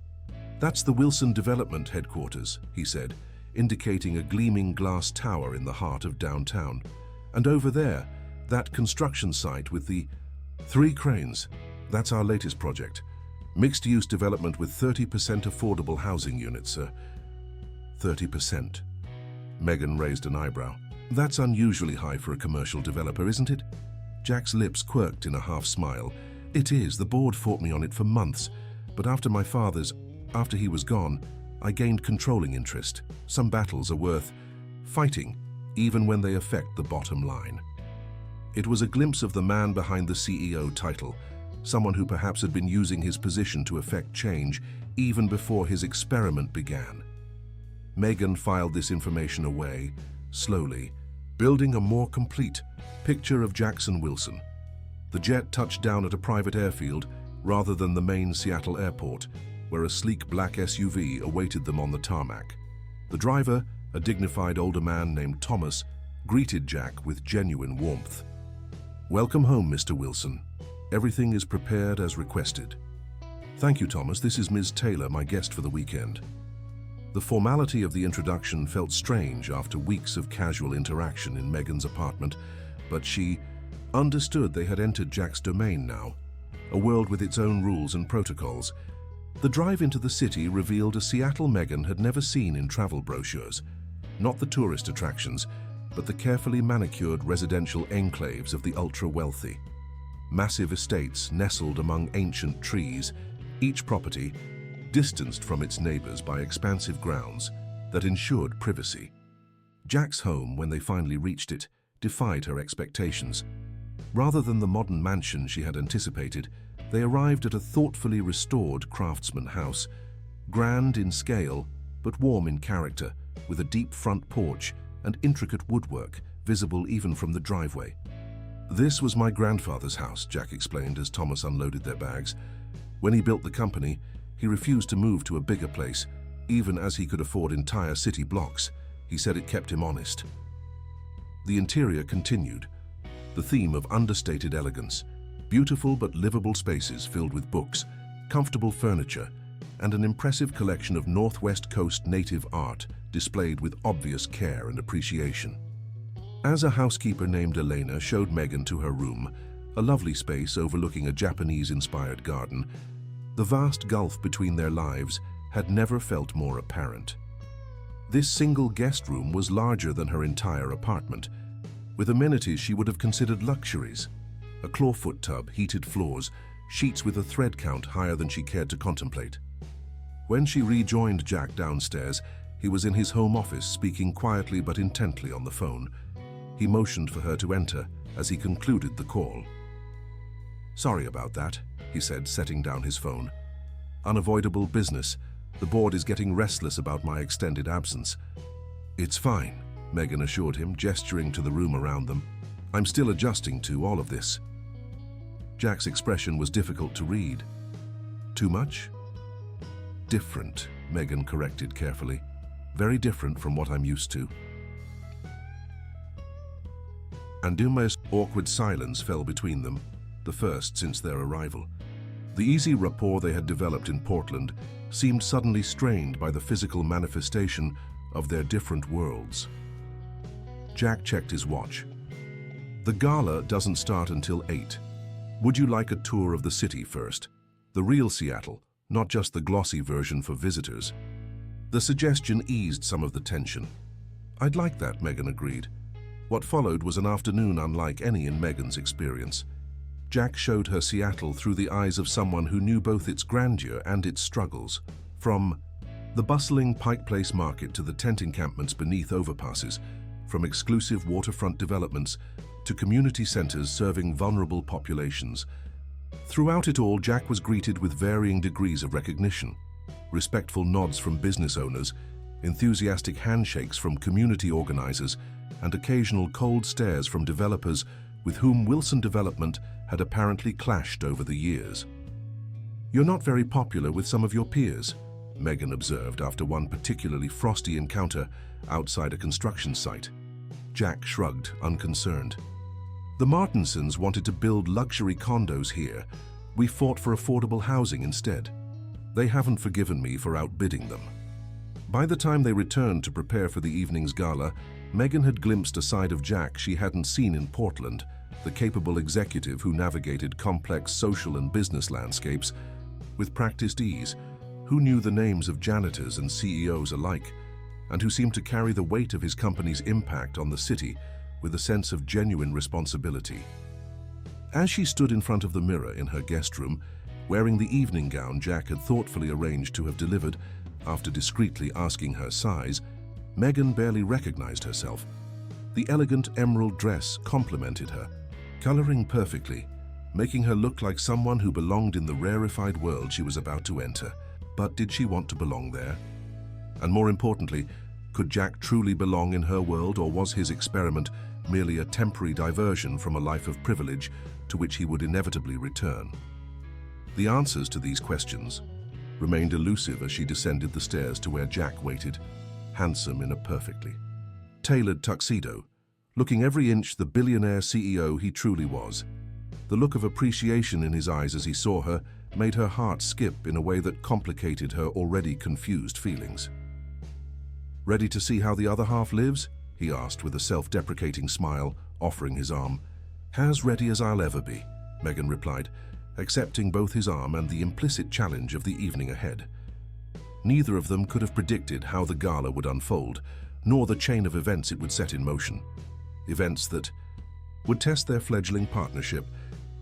"That's the Wilson Development headquarters," he said, indicating a gleaming glass tower in the heart of downtown. "And over there, that construction site with the 3 cranes. That's our latest project. Mixed-use development with 30% affordable housing units, sir." 30%. Megan raised an eyebrow. "That's unusually high for a commercial developer, isn't it?" Jack's lips quirked in a half-smile. "It is. The board fought me on it for months, but after he was gone, I gained controlling interest. Some battles are worth fighting, even when they affect the bottom line." It was a glimpse of the man behind the CEO title, someone who perhaps had been using his position to effect change even before his experiment began. Megan filed this information away, slowly, building a more complete picture of Jackson Wilson. The jet touched down at a private airfield rather than the main Seattle airport, where a sleek black SUV awaited them on the tarmac. The driver, a dignified older man named Thomas, greeted Jack with genuine warmth. "Welcome home, Mr. Wilson. Everything is prepared as requested." "Thank you, Thomas. This is Ms. Taylor, my guest for the weekend." The formality of the introduction felt strange after weeks of casual interaction in Megan's apartment, but she understood they had entered Jack's domain now, a world with its own rules and protocols. The drive into the city revealed a Seattle Megan had never seen in travel brochures. Not the tourist attractions, but the carefully manicured residential enclaves of the ultra-wealthy. Massive estates nestled among ancient trees, each property distanced from its neighbors by expansive grounds that ensured privacy. Jack's home, when they finally reached it, defied her expectations. Rather than the modern mansion she had anticipated, they arrived at a thoughtfully restored craftsman house, grand in scale but warm in character, with a deep front porch and intricate woodwork visible even from the driveway. "This was my grandfather's house," Jack explained as Thomas unloaded their bags. "When he built the company, he refused to move to a bigger place, even as he could afford entire city blocks. He said it kept him honest." The interior continued, the theme of understated elegance, beautiful but livable spaces filled with books, comfortable furniture, and an impressive collection of Northwest Coast native art displayed with obvious care and appreciation. As a housekeeper named Elena showed Megan to her room, a lovely space overlooking a Japanese-inspired garden, the vast gulf between their lives had never felt more apparent. This single guest room was larger than her entire apartment, with amenities she would have considered luxuries. A clawfoot tub, heated floors, sheets with a thread count higher than she cared to contemplate. When she rejoined Jack downstairs, he was in his home office, speaking quietly but intently on the phone. He motioned for her to enter as he concluded the call. "Sorry about that," he said, setting down his phone. "Unavoidable business. The board is getting restless about my extended absence." "It's fine," Megan assured him, gesturing to the room around them. "I'm still adjusting to all of this." Jack's expression was difficult to read. "Too much?" "Different," Megan corrected carefully. "Very different from what I'm used to." An almost awkward silence fell between them, the first since their arrival. The easy rapport they had developed in Portland seemed suddenly strained by the physical manifestation of their different worlds. Jack checked his watch. "The gala doesn't start until 8. Would you like a tour of the city first? The real Seattle, not just the glossy version for visitors." The suggestion eased some of the tension. "I'd like that," Megan agreed. What followed was an afternoon unlike any in Megan's experience. Jack showed her Seattle through the eyes of someone who knew both its grandeur and its struggles. From the bustling Pike Place market to the tent encampments beneath overpasses, from exclusive waterfront developments to community centers serving vulnerable populations. Throughout it all, Jack was greeted with varying degrees of recognition. Respectful nods from business owners, enthusiastic handshakes from community organizers, and occasional cold stares from developers with whom Wilson Development had apparently clashed over the years. "You're not very popular with some of your peers," Megan observed after one particularly frosty encounter outside a construction site. Jack shrugged, unconcerned. "The Martinsons wanted to build luxury condos here. We fought for affordable housing instead. They haven't forgiven me for outbidding them." By the time they returned to prepare for the evening's gala, Megan had glimpsed a side of Jack she hadn't seen in Portland, the capable executive who navigated complex social and business landscapes with practiced ease, who knew the names of janitors and CEOs alike, and who seemed to carry the weight of his company's impact on the city with a sense of genuine responsibility. As she stood in front of the mirror in her guest room, wearing the evening gown Jack had thoughtfully arranged to have delivered after discreetly asking her size, Megan barely recognized herself. The elegant emerald dress complemented her, coloring perfectly, making her look like someone who belonged in the rarefied world she was about to enter. But did she want to belong there? And more importantly, could Jack truly belong in her world, or was his experiment merely a temporary diversion from a life of privilege to which he would inevitably return? The answers to these questions remained elusive as she descended the stairs to where Jack waited, handsome in a perfectly tailored tuxedo, looking every inch the billionaire CEO he truly was. The look of appreciation in his eyes as he saw her made her heart skip in a way that complicated her already confused feelings. "Ready to see how the other half lives?" he asked with a self-deprecating smile, offering his arm. "As ready as I'll ever be," Megan replied, accepting both his arm and the implicit challenge of the evening ahead. Neither of them could have predicted how the gala would unfold, nor the chain of events it would set in motion. Events that would test their fledgling partnership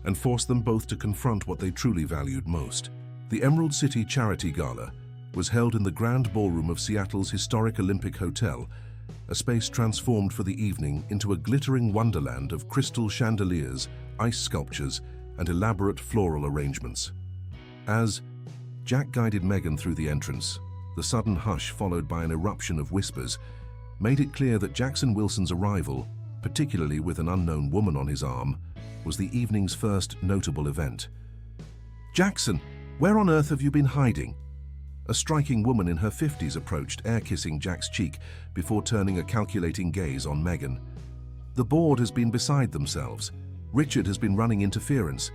and force them both to confront what they truly valued most. The Emerald City Charity Gala was held in the grand ballroom of Seattle's historic Olympic Hotel, a space transformed for the evening into a glittering wonderland of crystal chandeliers, ice sculptures, and elaborate floral arrangements. As Jack guided Megan through the entrance, the sudden hush followed by an eruption of whispers made it clear that Jackson Wilson's arrival, particularly with an unknown woman on his arm, was the evening's first notable event. "Jackson, where on earth have you been hiding?" A striking woman in her 50s approached, air-kissing Jack's cheek before turning a calculating gaze on Megan. "The board has been beside themselves. Richard has been running interference,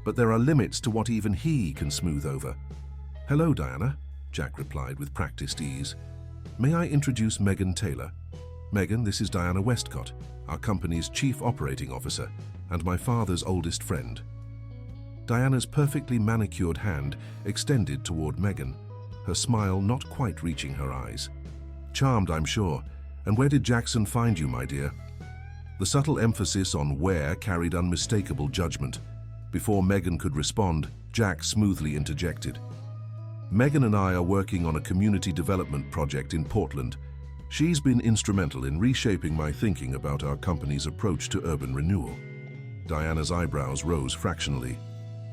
but there are limits to what even he can smooth over." "Hello, Diana," Jack replied with practiced ease. "May I introduce Megan Taylor? Megan, this is Diana Westcott, our company's chief operating officer and my father's oldest friend." Diana's perfectly manicured hand extended toward Megan, her smile not quite reaching her eyes. "Charmed, I'm sure. And where did Jackson find you, my dear?" The subtle emphasis on where carried unmistakable judgment. Before Megan could respond, Jack smoothly interjected. "Megan and I are working on a community development project in Portland. She's been instrumental in reshaping my thinking about our company's approach to urban renewal." Diana's eyebrows rose fractionally.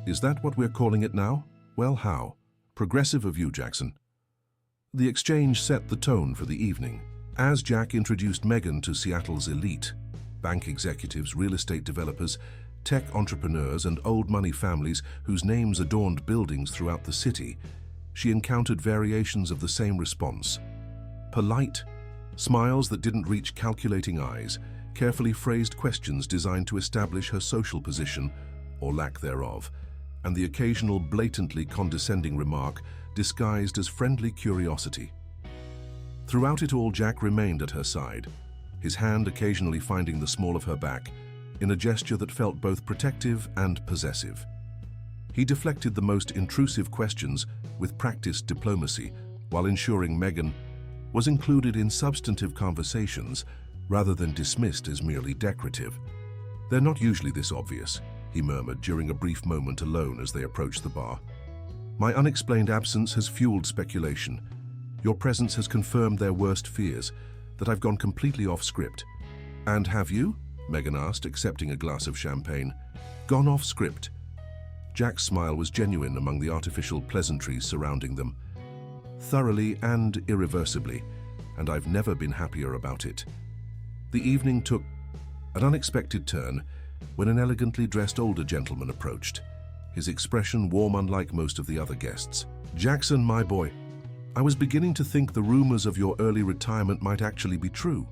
"Is that what we're calling it now? Well, how? Progressive of you, Jackson." The exchange set the tone for the evening. As Jack introduced Megan to Seattle's elite, bank executives, real estate developers, tech entrepreneurs, and old money families whose names adorned buildings throughout the city, she encountered variations of the same response. Polite, smiles that didn't reach calculating eyes, carefully phrased questions designed to establish her social position, or lack thereof, and the occasional blatantly condescending remark disguised as friendly curiosity. Throughout it all, Jack remained at her side, his hand occasionally finding the small of her back, in a gesture that felt both protective and possessive. He deflected the most intrusive questions with practiced diplomacy, while ensuring Megan was included in substantive conversations rather than dismissed as merely decorative. "They're not usually this obvious," he murmured during a brief moment alone as they approached the bar. "My unexplained absence has fueled speculation. Your presence has confirmed their worst fears, that I've gone completely off script." "And have you?" Megan asked, accepting a glass of champagne. "Gone off script?" Jack's smile was genuine among the artificial pleasantries surrounding them. "Thoroughly and irreversibly, and I've never been happier about it." The evening took an unexpected turn when an elegantly dressed older gentleman approached, his expression warm unlike most of the other guests. "Jackson, my boy, I was beginning to think the rumors of your early retirement might actually be true."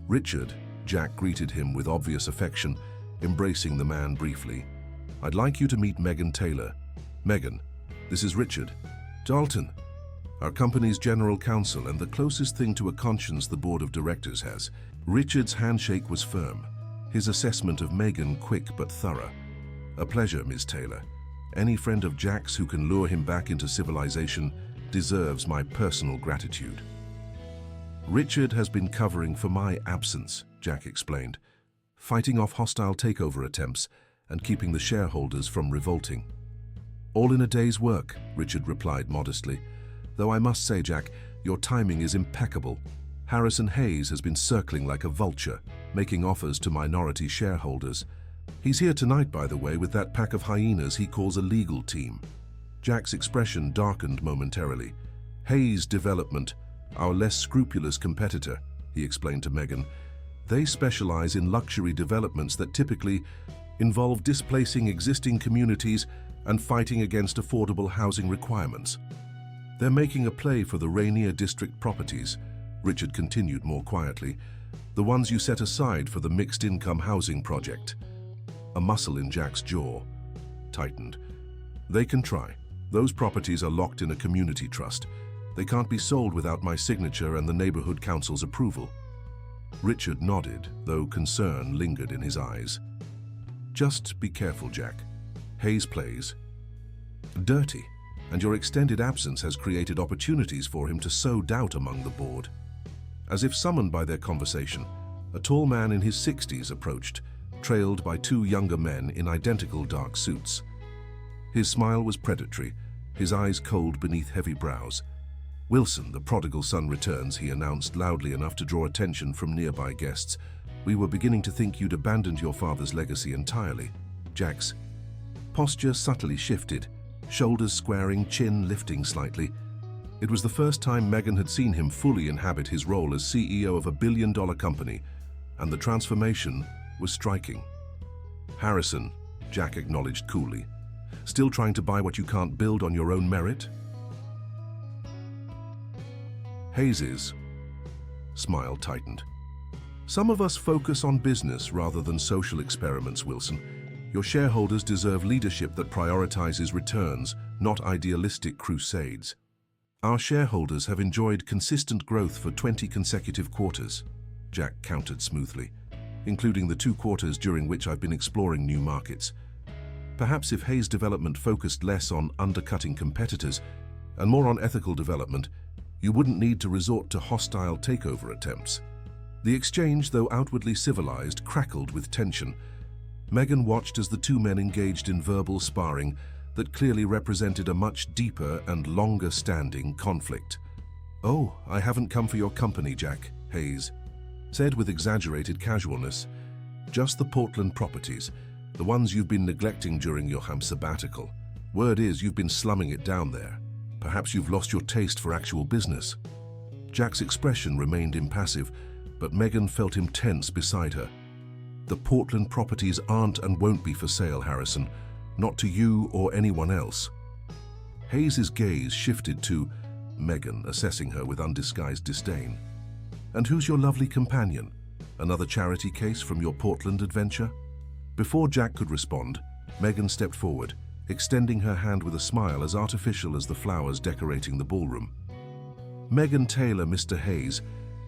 "Richard," Jack greeted him with obvious affection, embracing the man briefly. "I'd like you to meet Megan Taylor." "Megan, this is Richard. Dalton, our company's general counsel and the closest thing to a conscience the board of directors has." Richard's handshake was firm, his assessment of Megan quick but thorough. "A pleasure, Ms. Taylor. Any friend of Jack's who can lure him back into civilization deserves my personal gratitude." "Richard has been covering for my absence," Jack explained, "fighting off hostile takeover attempts and keeping the shareholders from revolting." "All in a day's work," Richard replied modestly. "Though I must say, Jack, your timing is impeccable. Harrison Hayes has been circling like a vulture, making offers to minority shareholders. He's here tonight, by the way, with that pack of hyenas he calls a legal team." Jack's expression darkened momentarily. "Hayes Development, our less scrupulous competitor," he explained to Megan. "They specialize in luxury developments that typically involve displacing existing communities and fighting against affordable housing requirements. They're making a play for the Rainier District properties," Richard continued more quietly, "the ones you set aside for the mixed-income housing project." A muscle in Jack's jaw tightened. "They can try. Those properties are locked in a community trust. They can't be sold without my signature and the neighborhood council's approval." Richard nodded, though concern lingered in his eyes. "Just be careful, Jack. Hayes plays dirty, and your extended absence has created opportunities for him to sow doubt among the board." As if summoned by their conversation, a tall man in his 60s approached, trailed by two younger men in identical dark suits. His smile was predatory, his eyes cold beneath heavy brows. "Wilson, the prodigal son returns," he announced loudly enough to draw attention from nearby guests. "We were beginning to think you'd abandoned your father's legacy entirely." Jack's posture subtly shifted, shoulders squaring, chin lifting slightly. It was the first time Megan had seen him fully inhabit his role as CEO of a billion-dollar company, and the transformation was striking. "Harrison," Jack acknowledged coolly, "still trying to buy what you can't build on your own merit?" Hayes's smile tightened. "Some of us focus on business rather than social experiments, Wilson. Your shareholders deserve leadership that prioritizes returns, not idealistic crusades. Our shareholders have enjoyed consistent growth for 20 consecutive quarters," Jack countered smoothly, "including the 2 quarters during which I've been exploring new markets. Perhaps if Hayes Development focused less on undercutting competitors and more on ethical development, you wouldn't need to resort to hostile takeover attempts." The exchange, though outwardly civilized, crackled with tension. Megan watched as the two men engaged in verbal sparring that clearly represented a much deeper and longer-standing conflict. "Oh, I haven't come for your company, Jack," Hayes said with exaggerated casualness. "Just the Portland properties, the ones you've been neglecting during your sabbatical. Word is you've been slumming it down there. Perhaps you've lost your taste for actual business." Jack's expression remained impassive, but Megan felt him tense beside her. "The Portland properties aren't and won't be for sale, Harrison. Not to you or anyone else." Hayes's gaze shifted to Megan, assessing her with undisguised disdain. "And who's your lovely companion? Another charity case from your Portland adventure?" Before Jack could respond, Megan stepped forward, extending her hand with a smile as artificial as the flowers decorating the ballroom. "Megan Taylor, Mr. Hayes,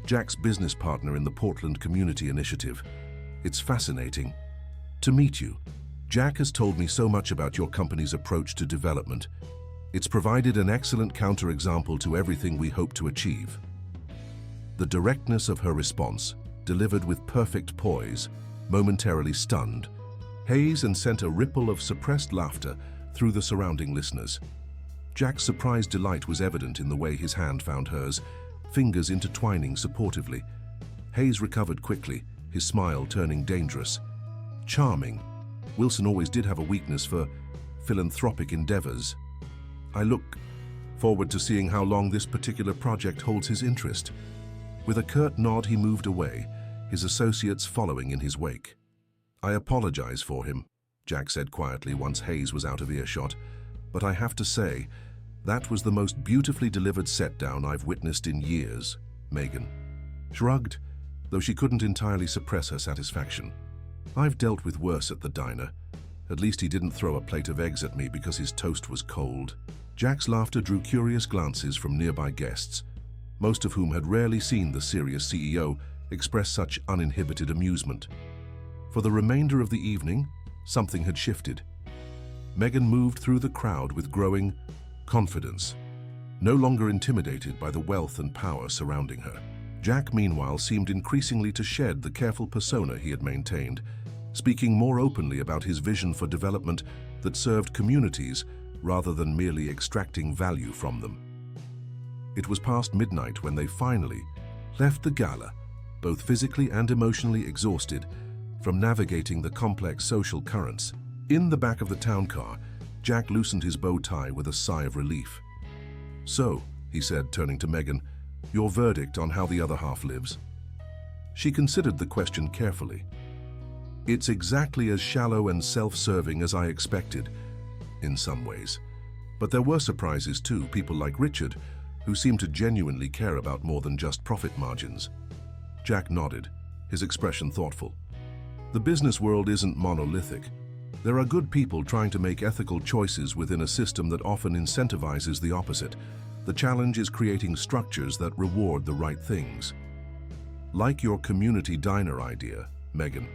Jack's business partner in the Portland Community Initiative. It's fascinating to meet you. Jack has told me so much about your company's approach to development. It's provided an excellent counterexample to everything we hope to achieve." The directness of her response delivered with perfect poise, momentarily stunned. Hayes and sent a ripple of suppressed laughter through the surrounding listeners. Jack's surprised delight was evident in the way his hand found hers, fingers intertwining supportively. Hayes recovered quickly, his smile turning dangerous. Charming. Wilson always did have a weakness for philanthropic endeavors. I look forward to seeing how long this particular project holds his interest. With a curt nod, he moved away, his associates following in his wake. I apologize for him, Jack said quietly once Hayes was out of earshot, but I have to say, that was the most beautifully delivered set-down I've witnessed in years. Megan shrugged, though she couldn't entirely suppress her satisfaction. I've dealt with worse at the diner. At least he didn't throw a plate of eggs at me because his toast was cold. Jack's laughter drew curious glances from nearby guests, most of whom had rarely seen the serious CEO express such uninhibited amusement. For the remainder of the evening, something had shifted. Megan moved through the crowd with growing confidence, no longer intimidated by the wealth and power surrounding her. Jack, meanwhile, seemed increasingly to shed the careful persona he had maintained, speaking more openly about his vision for development that served communities rather than merely extracting value from them. It was past midnight when they finally left the gala, both physically and emotionally exhausted from navigating the complex social currents. In the back of the town car, Jack loosened his bow tie with a sigh of relief. "So," he said, turning to Megan, "your verdict on how the other half lives?" She considered the question carefully. "It's exactly as shallow and self-serving as I expected, in some ways. But there were surprises too, people like Richard, who seemed to genuinely care about more than just profit margins." Jack nodded, his expression thoughtful. "The business world isn't monolithic. There are good people trying to make ethical choices within a system that often incentivizes the opposite. The challenge is creating structures that reward the right things. Like your community diner idea," Megan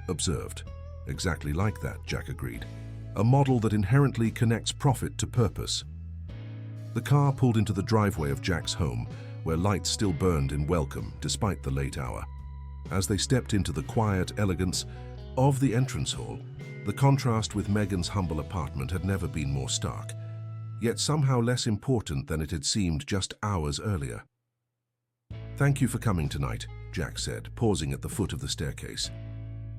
observed. "Exactly like that," Jack agreed. "A model that inherently connects profit to purpose." The car pulled into the driveway of Jack's home, where lights still burned in welcome despite the late hour. As they stepped into the quiet elegance of the entrance hall, the contrast with Megan's humble apartment had never been more stark, yet somehow less important than it had seemed just hours earlier. "Thank you for coming tonight," Jack said, pausing at the foot of the staircase.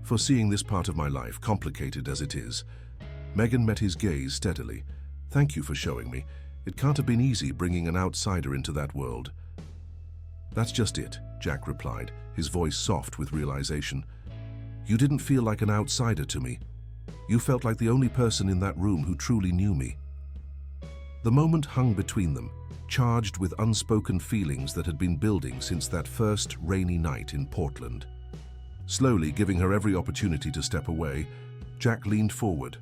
"For seeing this part of my life, complicated as it is." Megan met his gaze steadily. "Thank you for showing me. It can't have been easy bringing an outsider into that world." "That's just it," Jack replied, his voice soft with realization. "You didn't feel like an outsider to me. You felt like the only person in that room who truly knew me." The moment hung between them, charged with unspoken feelings that had been building since that first rainy night in Portland. Slowly giving her every opportunity to step away, Jack leaned forward.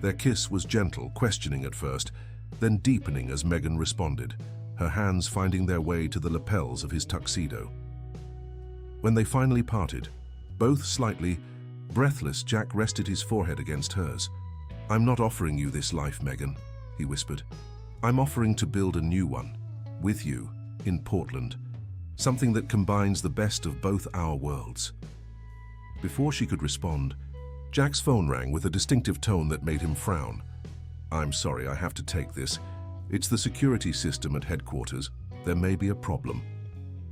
Their kiss was gentle, questioning at first, then deepening as Megan responded, her hands finding their way to the lapels of his tuxedo. When they finally parted, both slightly breathless, Jack rested his forehead against hers. "I'm not offering you this life, Megan," he whispered. "I'm offering to build a new one, with you, in Portland. Something that combines the best of both our worlds." Before she could respond, Jack's phone rang with a distinctive tone that made him frown. "I'm sorry, I have to take this. It's the security system at headquarters. There may be a problem."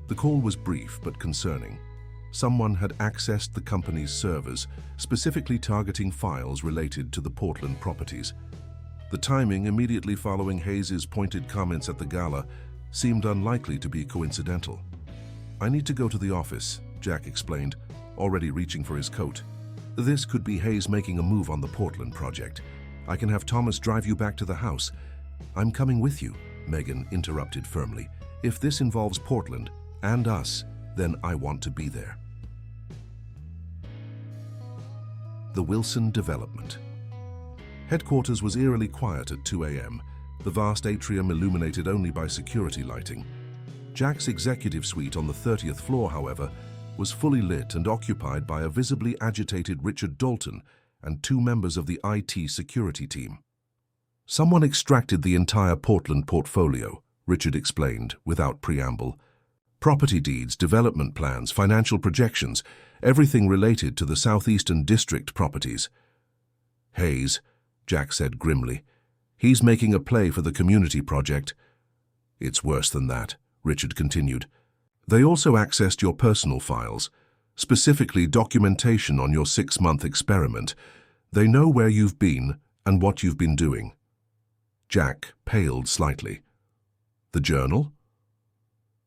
The call was brief but concerning. Someone had accessed the company's servers, specifically targeting files related to the Portland properties. The timing, immediately following Hayes' pointed comments at the gala, seemed unlikely to be coincidental. "I need to go to the office," Jack explained, already reaching for his coat. "This could be Hayes making a move on the Portland project. I can have Thomas drive you back to the house." "I'm coming with you," Megan interrupted firmly. "If this involves Portland and us, then I want to be there." The Wilson development. Headquarters was eerily quiet at 2 a.m., the vast atrium illuminated only by security lighting. Jack's executive suite on the 30th floor, however, was fully lit and occupied by a visibly agitated Richard Dalton and 2 members of the IT security team. "Someone extracted the entire Portland portfolio," Richard explained without preamble. Property deeds, development plans, financial projections, everything related to the Southeastern District properties. Hayes, Jack said grimly. He's making a play for the community project. It's worse than that, Richard continued. They also accessed your personal files, specifically documentation on your 6-month experiment. They know where you've been and what you've been doing. Jack paled slightly. The journal?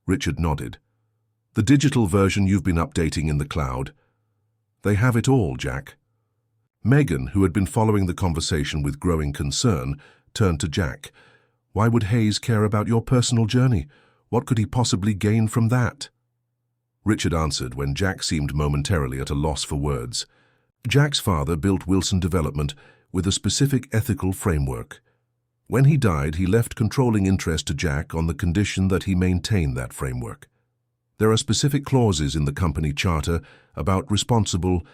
Richard nodded. The digital version you've been updating in the cloud. They have it all, Jack. Megan, who had been following the conversation with growing concern, turned to Jack. Why would Hayes care about your personal journey? What could he possibly gain from that? Richard answered when Jack seemed momentarily at a loss for words. Jack's father built Wilson Development with a specific ethical framework. When he died, he left controlling interest to Jack on the condition that he maintain that framework. There are specific clauses in the company charter about responsible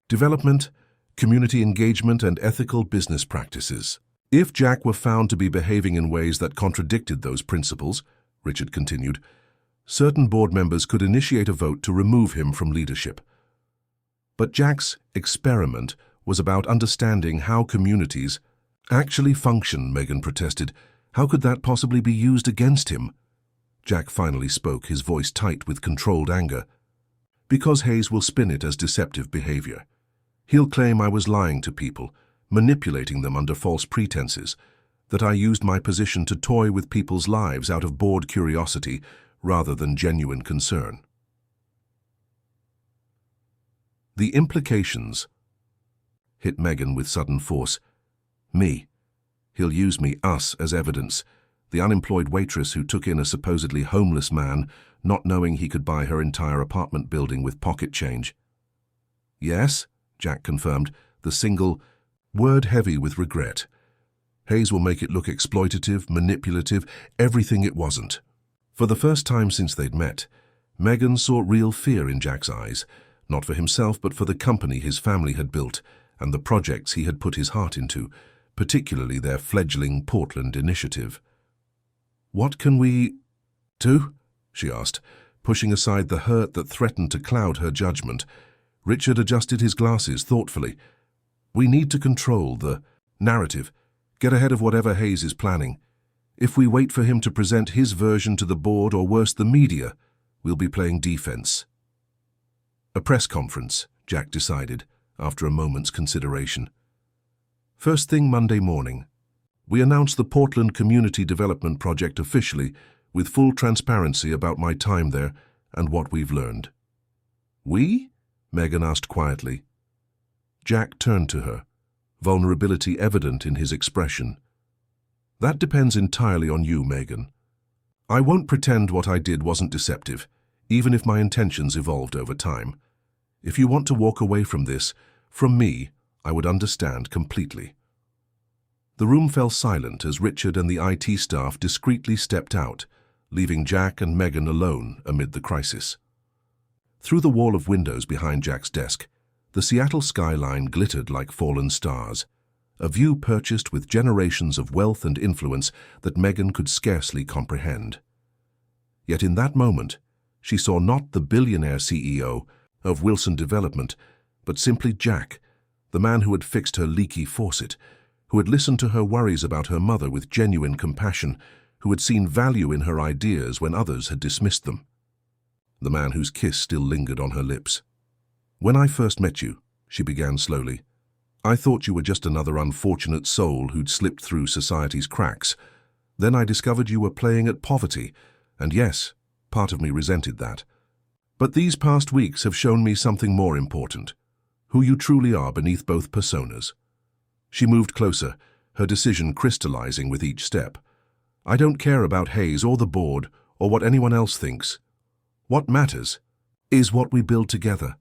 development, community engagement, and ethical business practices. If Jack were found to be behaving in ways that contradicted those principles, Richard continued, certain board members could initiate a vote to remove him from leadership. But Jack's experiment was about understanding how communities actually function, Megan protested. How could that possibly be used against him? Jack finally spoke, his voice tight with controlled anger. Because Hayes will spin it as deceptive behavior. He'll claim I was lying to people, manipulating them under false pretenses, that I used my position to toy with people's lives out of bored curiosity rather than genuine concern. The implications hit Megan with sudden force. Me. He'll use me, us, as evidence. The unemployed waitress who took in a supposedly homeless man, not knowing he could buy her entire apartment building with pocket change. Yes, Jack confirmed, the single word heavy with regret. Hayes will make it look exploitative, manipulative, everything it wasn't. For the first time since they'd met, Megan saw real fear in Jack's eyes, not for himself but for the company his family had built and the projects he had put his heart into, particularly their fledgling Portland initiative. What can we do? She asked, pushing aside the hurt that threatened to cloud her judgment. Richard adjusted his glasses thoughtfully. We need to control the narrative, get ahead of whatever Hayes is planning. If we wait for him to present his version to the board or worse, the media, we'll be playing defense. A press conference, Jack decided, after a moment's consideration. First thing Monday morning, we announced the Portland Community Development Project officially, with full transparency about my time there and what we've learned. We? Megan asked quietly. Jack turned to her, vulnerability evident in his expression. That depends entirely on you, Megan. I won't pretend what I did wasn't deceptive, even if my intentions evolved over time. If you want to walk away from this, from me, I would understand completely. The room fell silent as Richard and the IT staff discreetly stepped out, leaving Jack and Megan alone amid the crisis. Through the wall of windows behind Jack's desk, the Seattle skyline glittered like fallen stars, a view purchased with generations of wealth and influence that Megan could scarcely comprehend. Yet in that moment, she saw not the billionaire CEO of Wilson Development, but simply Jack, the man who had fixed her leaky faucet, who had listened to her worries about her mother with genuine compassion, who had seen value in her ideas when others had dismissed them. The man whose kiss still lingered on her lips. When I first met you, she began slowly, I thought you were just another unfortunate soul who'd slipped through society's cracks. Then I discovered you were playing at poverty, and yes, part of me resented that. But these past weeks have shown me something more important, who you truly are beneath both personas. She moved closer, her decision crystallizing with each step. I don't care about Hayes or the board or what anyone else thinks. What matters is what we build together.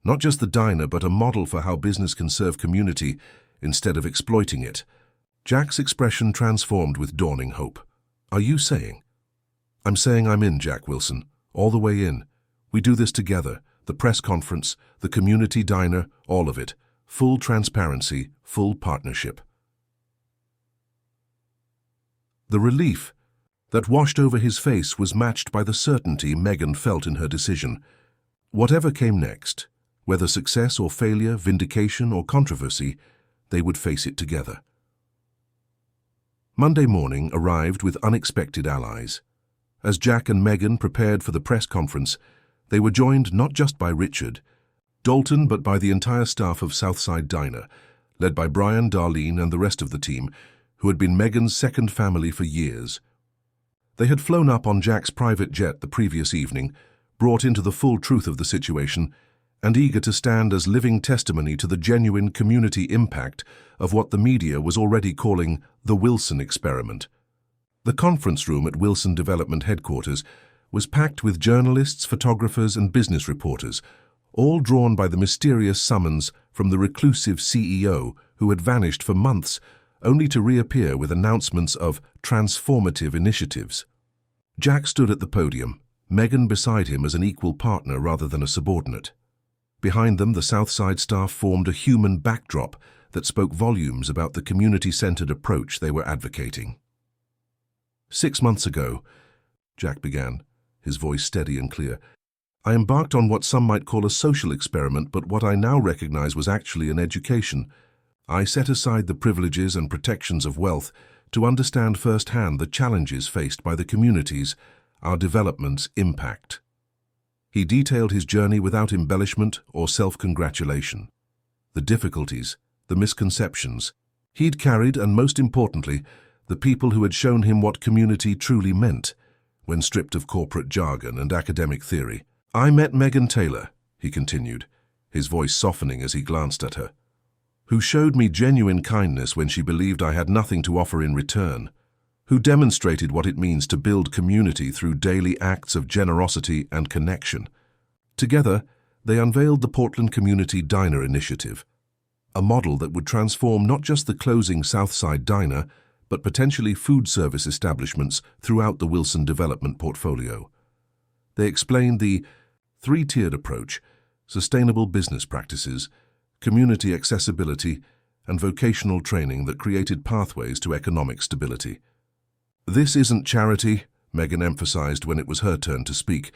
Not just the diner, but a model for how business can serve community instead of exploiting it. Jack's expression transformed with dawning hope. Are you saying? I'm saying I'm in, Jack Wilson, all the way in. We do this together, the press conference, the community diner, all of it. Full transparency, full partnership. The relief that washed over his face was matched by the certainty Megan felt in her decision. Whatever came next, whether success or failure, vindication or controversy, they would face it together. Monday morning arrived with unexpected allies. As Jack and Megan prepared for the press conference, they were joined not just by Richard Dalton, but by the entire staff of Southside Diner, led by Brian, Darlene, and the rest of the team, who had been Megan's second family for years. They had flown up on Jack's private jet the previous evening, brought into the full truth of the situation, and eager to stand as living testimony to the genuine community impact of what the media was already calling the Wilson experiment. The conference room at Wilson Development headquarters was packed with journalists, photographers, and business reporters, all drawn by the mysterious summons from the reclusive CEO who had vanished for months, only to reappear with announcements of transformative initiatives. Jack stood at the podium, Megan beside him as an equal partner rather than a subordinate. Behind them, the Southside staff formed a human backdrop that spoke volumes about the community-centered approach they were advocating. 6 months ago, Jack began, his voice steady and clear, I embarked on what some might call a social experiment, but what I now recognize was actually an education. I set aside the privileges and protections of wealth to understand firsthand the challenges faced by the communities our developments impact. He detailed his journey without embellishment or self-congratulation. The difficulties, the misconceptions he'd carried, and most importantly, the people who had shown him what community truly meant when stripped of corporate jargon and academic theory. I met Megan Taylor, he continued, his voice softening as he glanced at her, who showed me genuine kindness when she believed I had nothing to offer in return, who demonstrated what it means to build community through daily acts of generosity and connection. Together, they unveiled the Portland Community Diner Initiative, a model that would transform not just the closing Southside Diner, but potentially food service establishments throughout the Wilson Development portfolio. They explained the three-tiered approach: sustainable business practices, community accessibility, and vocational training that created pathways to economic stability. This isn't charity, Megan emphasized when it was her turn to speak.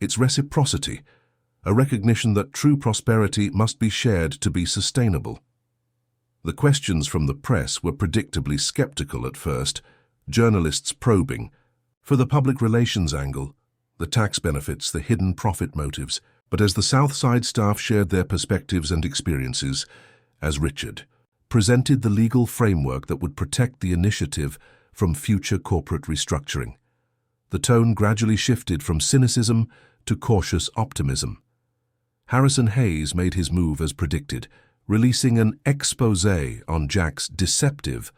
It's reciprocity, a recognition that true prosperity must be shared to be sustainable. The questions from the press were predictably skeptical at first, journalists probing for the public relations angle, the tax benefits, the hidden profit motives. But as the Southside staff shared their perspectives and experiences, as Richard presented the legal framework that would protect the initiative from future corporate restructuring, the tone gradually shifted from cynicism to cautious optimism. Harrison Hayes made his move as predicted, releasing an exposé on Jack's deceptive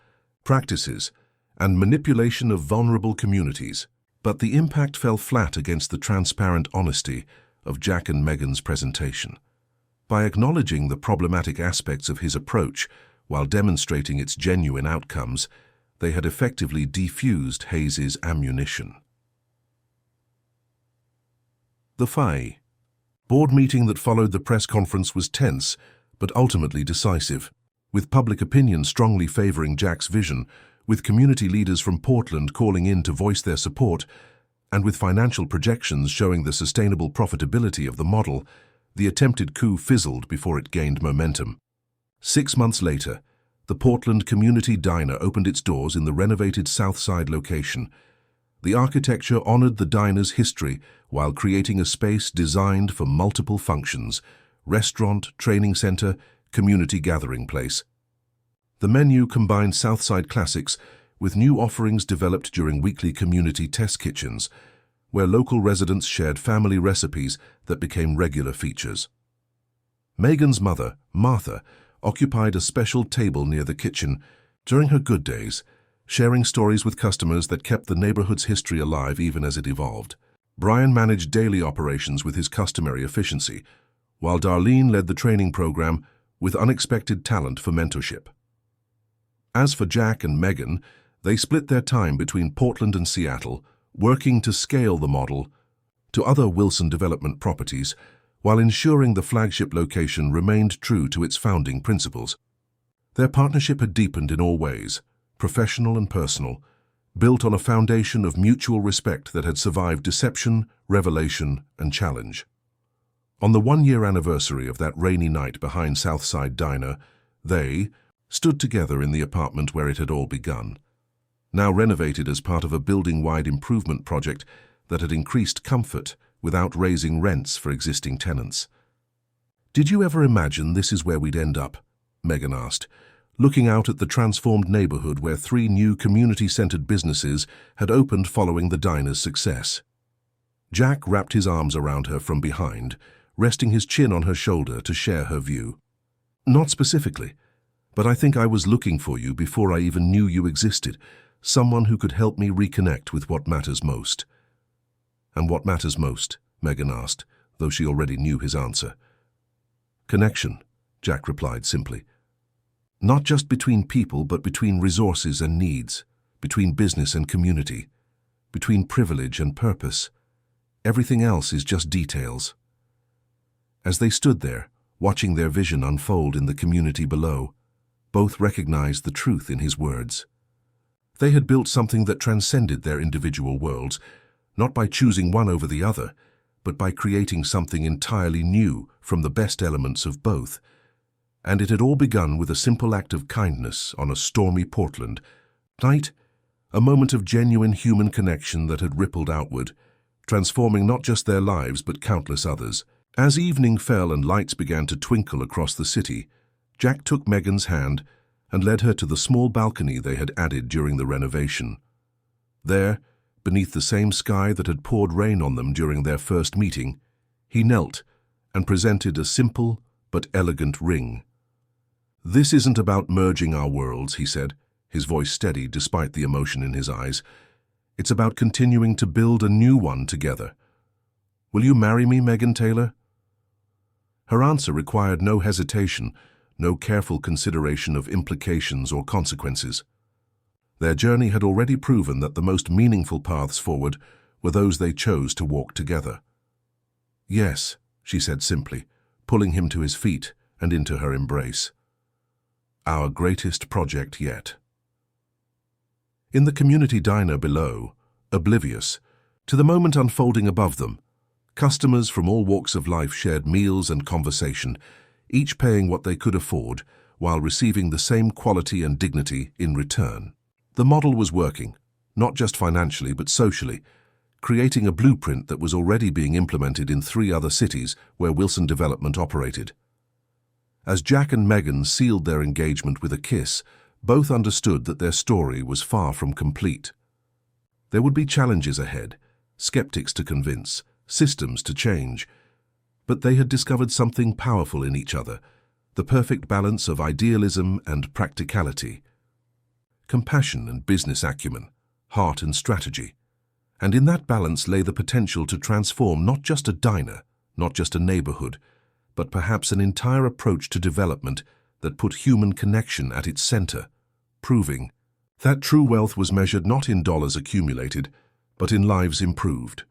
practices and manipulation of vulnerable communities. But the impact fell flat against the transparent honesty of Jack and Megan's presentation. By acknowledging the problematic aspects of his approach while demonstrating its genuine outcomes, they had effectively defused Hayes's ammunition. The FI board meeting that followed the press conference was tense, but ultimately decisive, with public opinion strongly favoring Jack's vision, with community leaders from Portland calling in to voice their support, and with financial projections showing the sustainable profitability of the model. The attempted coup fizzled before it gained momentum. 6 months later, the Portland Community Diner opened its doors in the renovated Southside location. The architecture honored the diner's history while creating a space designed for multiple functions: restaurant, training center, community gathering place. The menu combined Southside classics with new offerings developed during weekly community test kitchens, where local residents shared family recipes that became regular features. Megan's mother, Martha, occupied a special table near the kitchen during her good days, sharing stories with customers that kept the neighborhood's history alive even as it evolved. Brian managed daily operations with his customary efficiency, while Darlene led the training program with unexpected talent for mentorship. As for Jack and Megan, they split their time between Portland and Seattle, working to scale the model to other Wilson Development properties while ensuring the flagship location remained true to its founding principles. Their partnership had deepened in all ways, professional and personal, built on a foundation of mutual respect that had survived deception, revelation, and challenge. On the one-year anniversary of that rainy night behind Southside Diner, they stood together in the apartment where it had all begun, now renovated as part of a building-wide improvement project that had increased comfort without raising rents for existing tenants. "Did you ever imagine this is where we'd end up?" Megan asked, looking out at the transformed neighborhood where 3 new community-centered businesses had opened following the diner's success. Jack wrapped his arms around her from behind, resting his chin on her shoulder to share her view. "Not specifically, but I think I was looking for you before I even knew you existed, someone who could help me reconnect with what matters most." "And what matters most?" Megan asked, though she already knew his answer. "Connection," Jack replied simply. "Not just between people, but between resources and needs, between business and community, between privilege and purpose. Everything else is just details." As they stood there, watching their vision unfold in the community below, both recognized the truth in his words. They had built something that transcended their individual worlds, not by choosing one over the other, but by creating something entirely new from the best elements of both. And it had all begun with a simple act of kindness on a stormy Portland night, a moment of genuine human connection that had rippled outward, transforming not just their lives but countless others. As evening fell and lights began to twinkle across the city, Jack took Megan's hand and led her to the small balcony they had added during the renovation. There, beneath the same sky that had poured rain on them during their first meeting, he knelt and presented a simple but elegant ring. "This isn't about merging our worlds," he said, his voice steady despite the emotion in his eyes. "It's about continuing to build a new one together. Will you marry me, Megan Taylor?" Her answer required no hesitation, no careful consideration of implications or consequences. Their journey had already proven that the most meaningful paths forward were those they chose to walk together. "Yes," she said simply, pulling him to his feet and into her embrace. "Our greatest project yet." In the community diner below, oblivious to the moment unfolding above them, customers from all walks of life shared meals and conversation, each paying what they could afford while receiving the same quality and dignity in return. The model was working, not just financially but socially, creating a blueprint that was already being implemented in 3 other cities where Wilson Development operated. As Jack and Megan sealed their engagement with a kiss, both understood that their story was far from complete. There would be challenges ahead, skeptics to convince, systems to change, but they had discovered something powerful in each other, the perfect balance of idealism and practicality, compassion and business acumen, heart and strategy. And in that balance lay the potential to transform not just a diner, not just a neighborhood, but perhaps an entire approach to development that put human connection at its center, proving that true wealth was measured not in dollars accumulated, but in lives improved.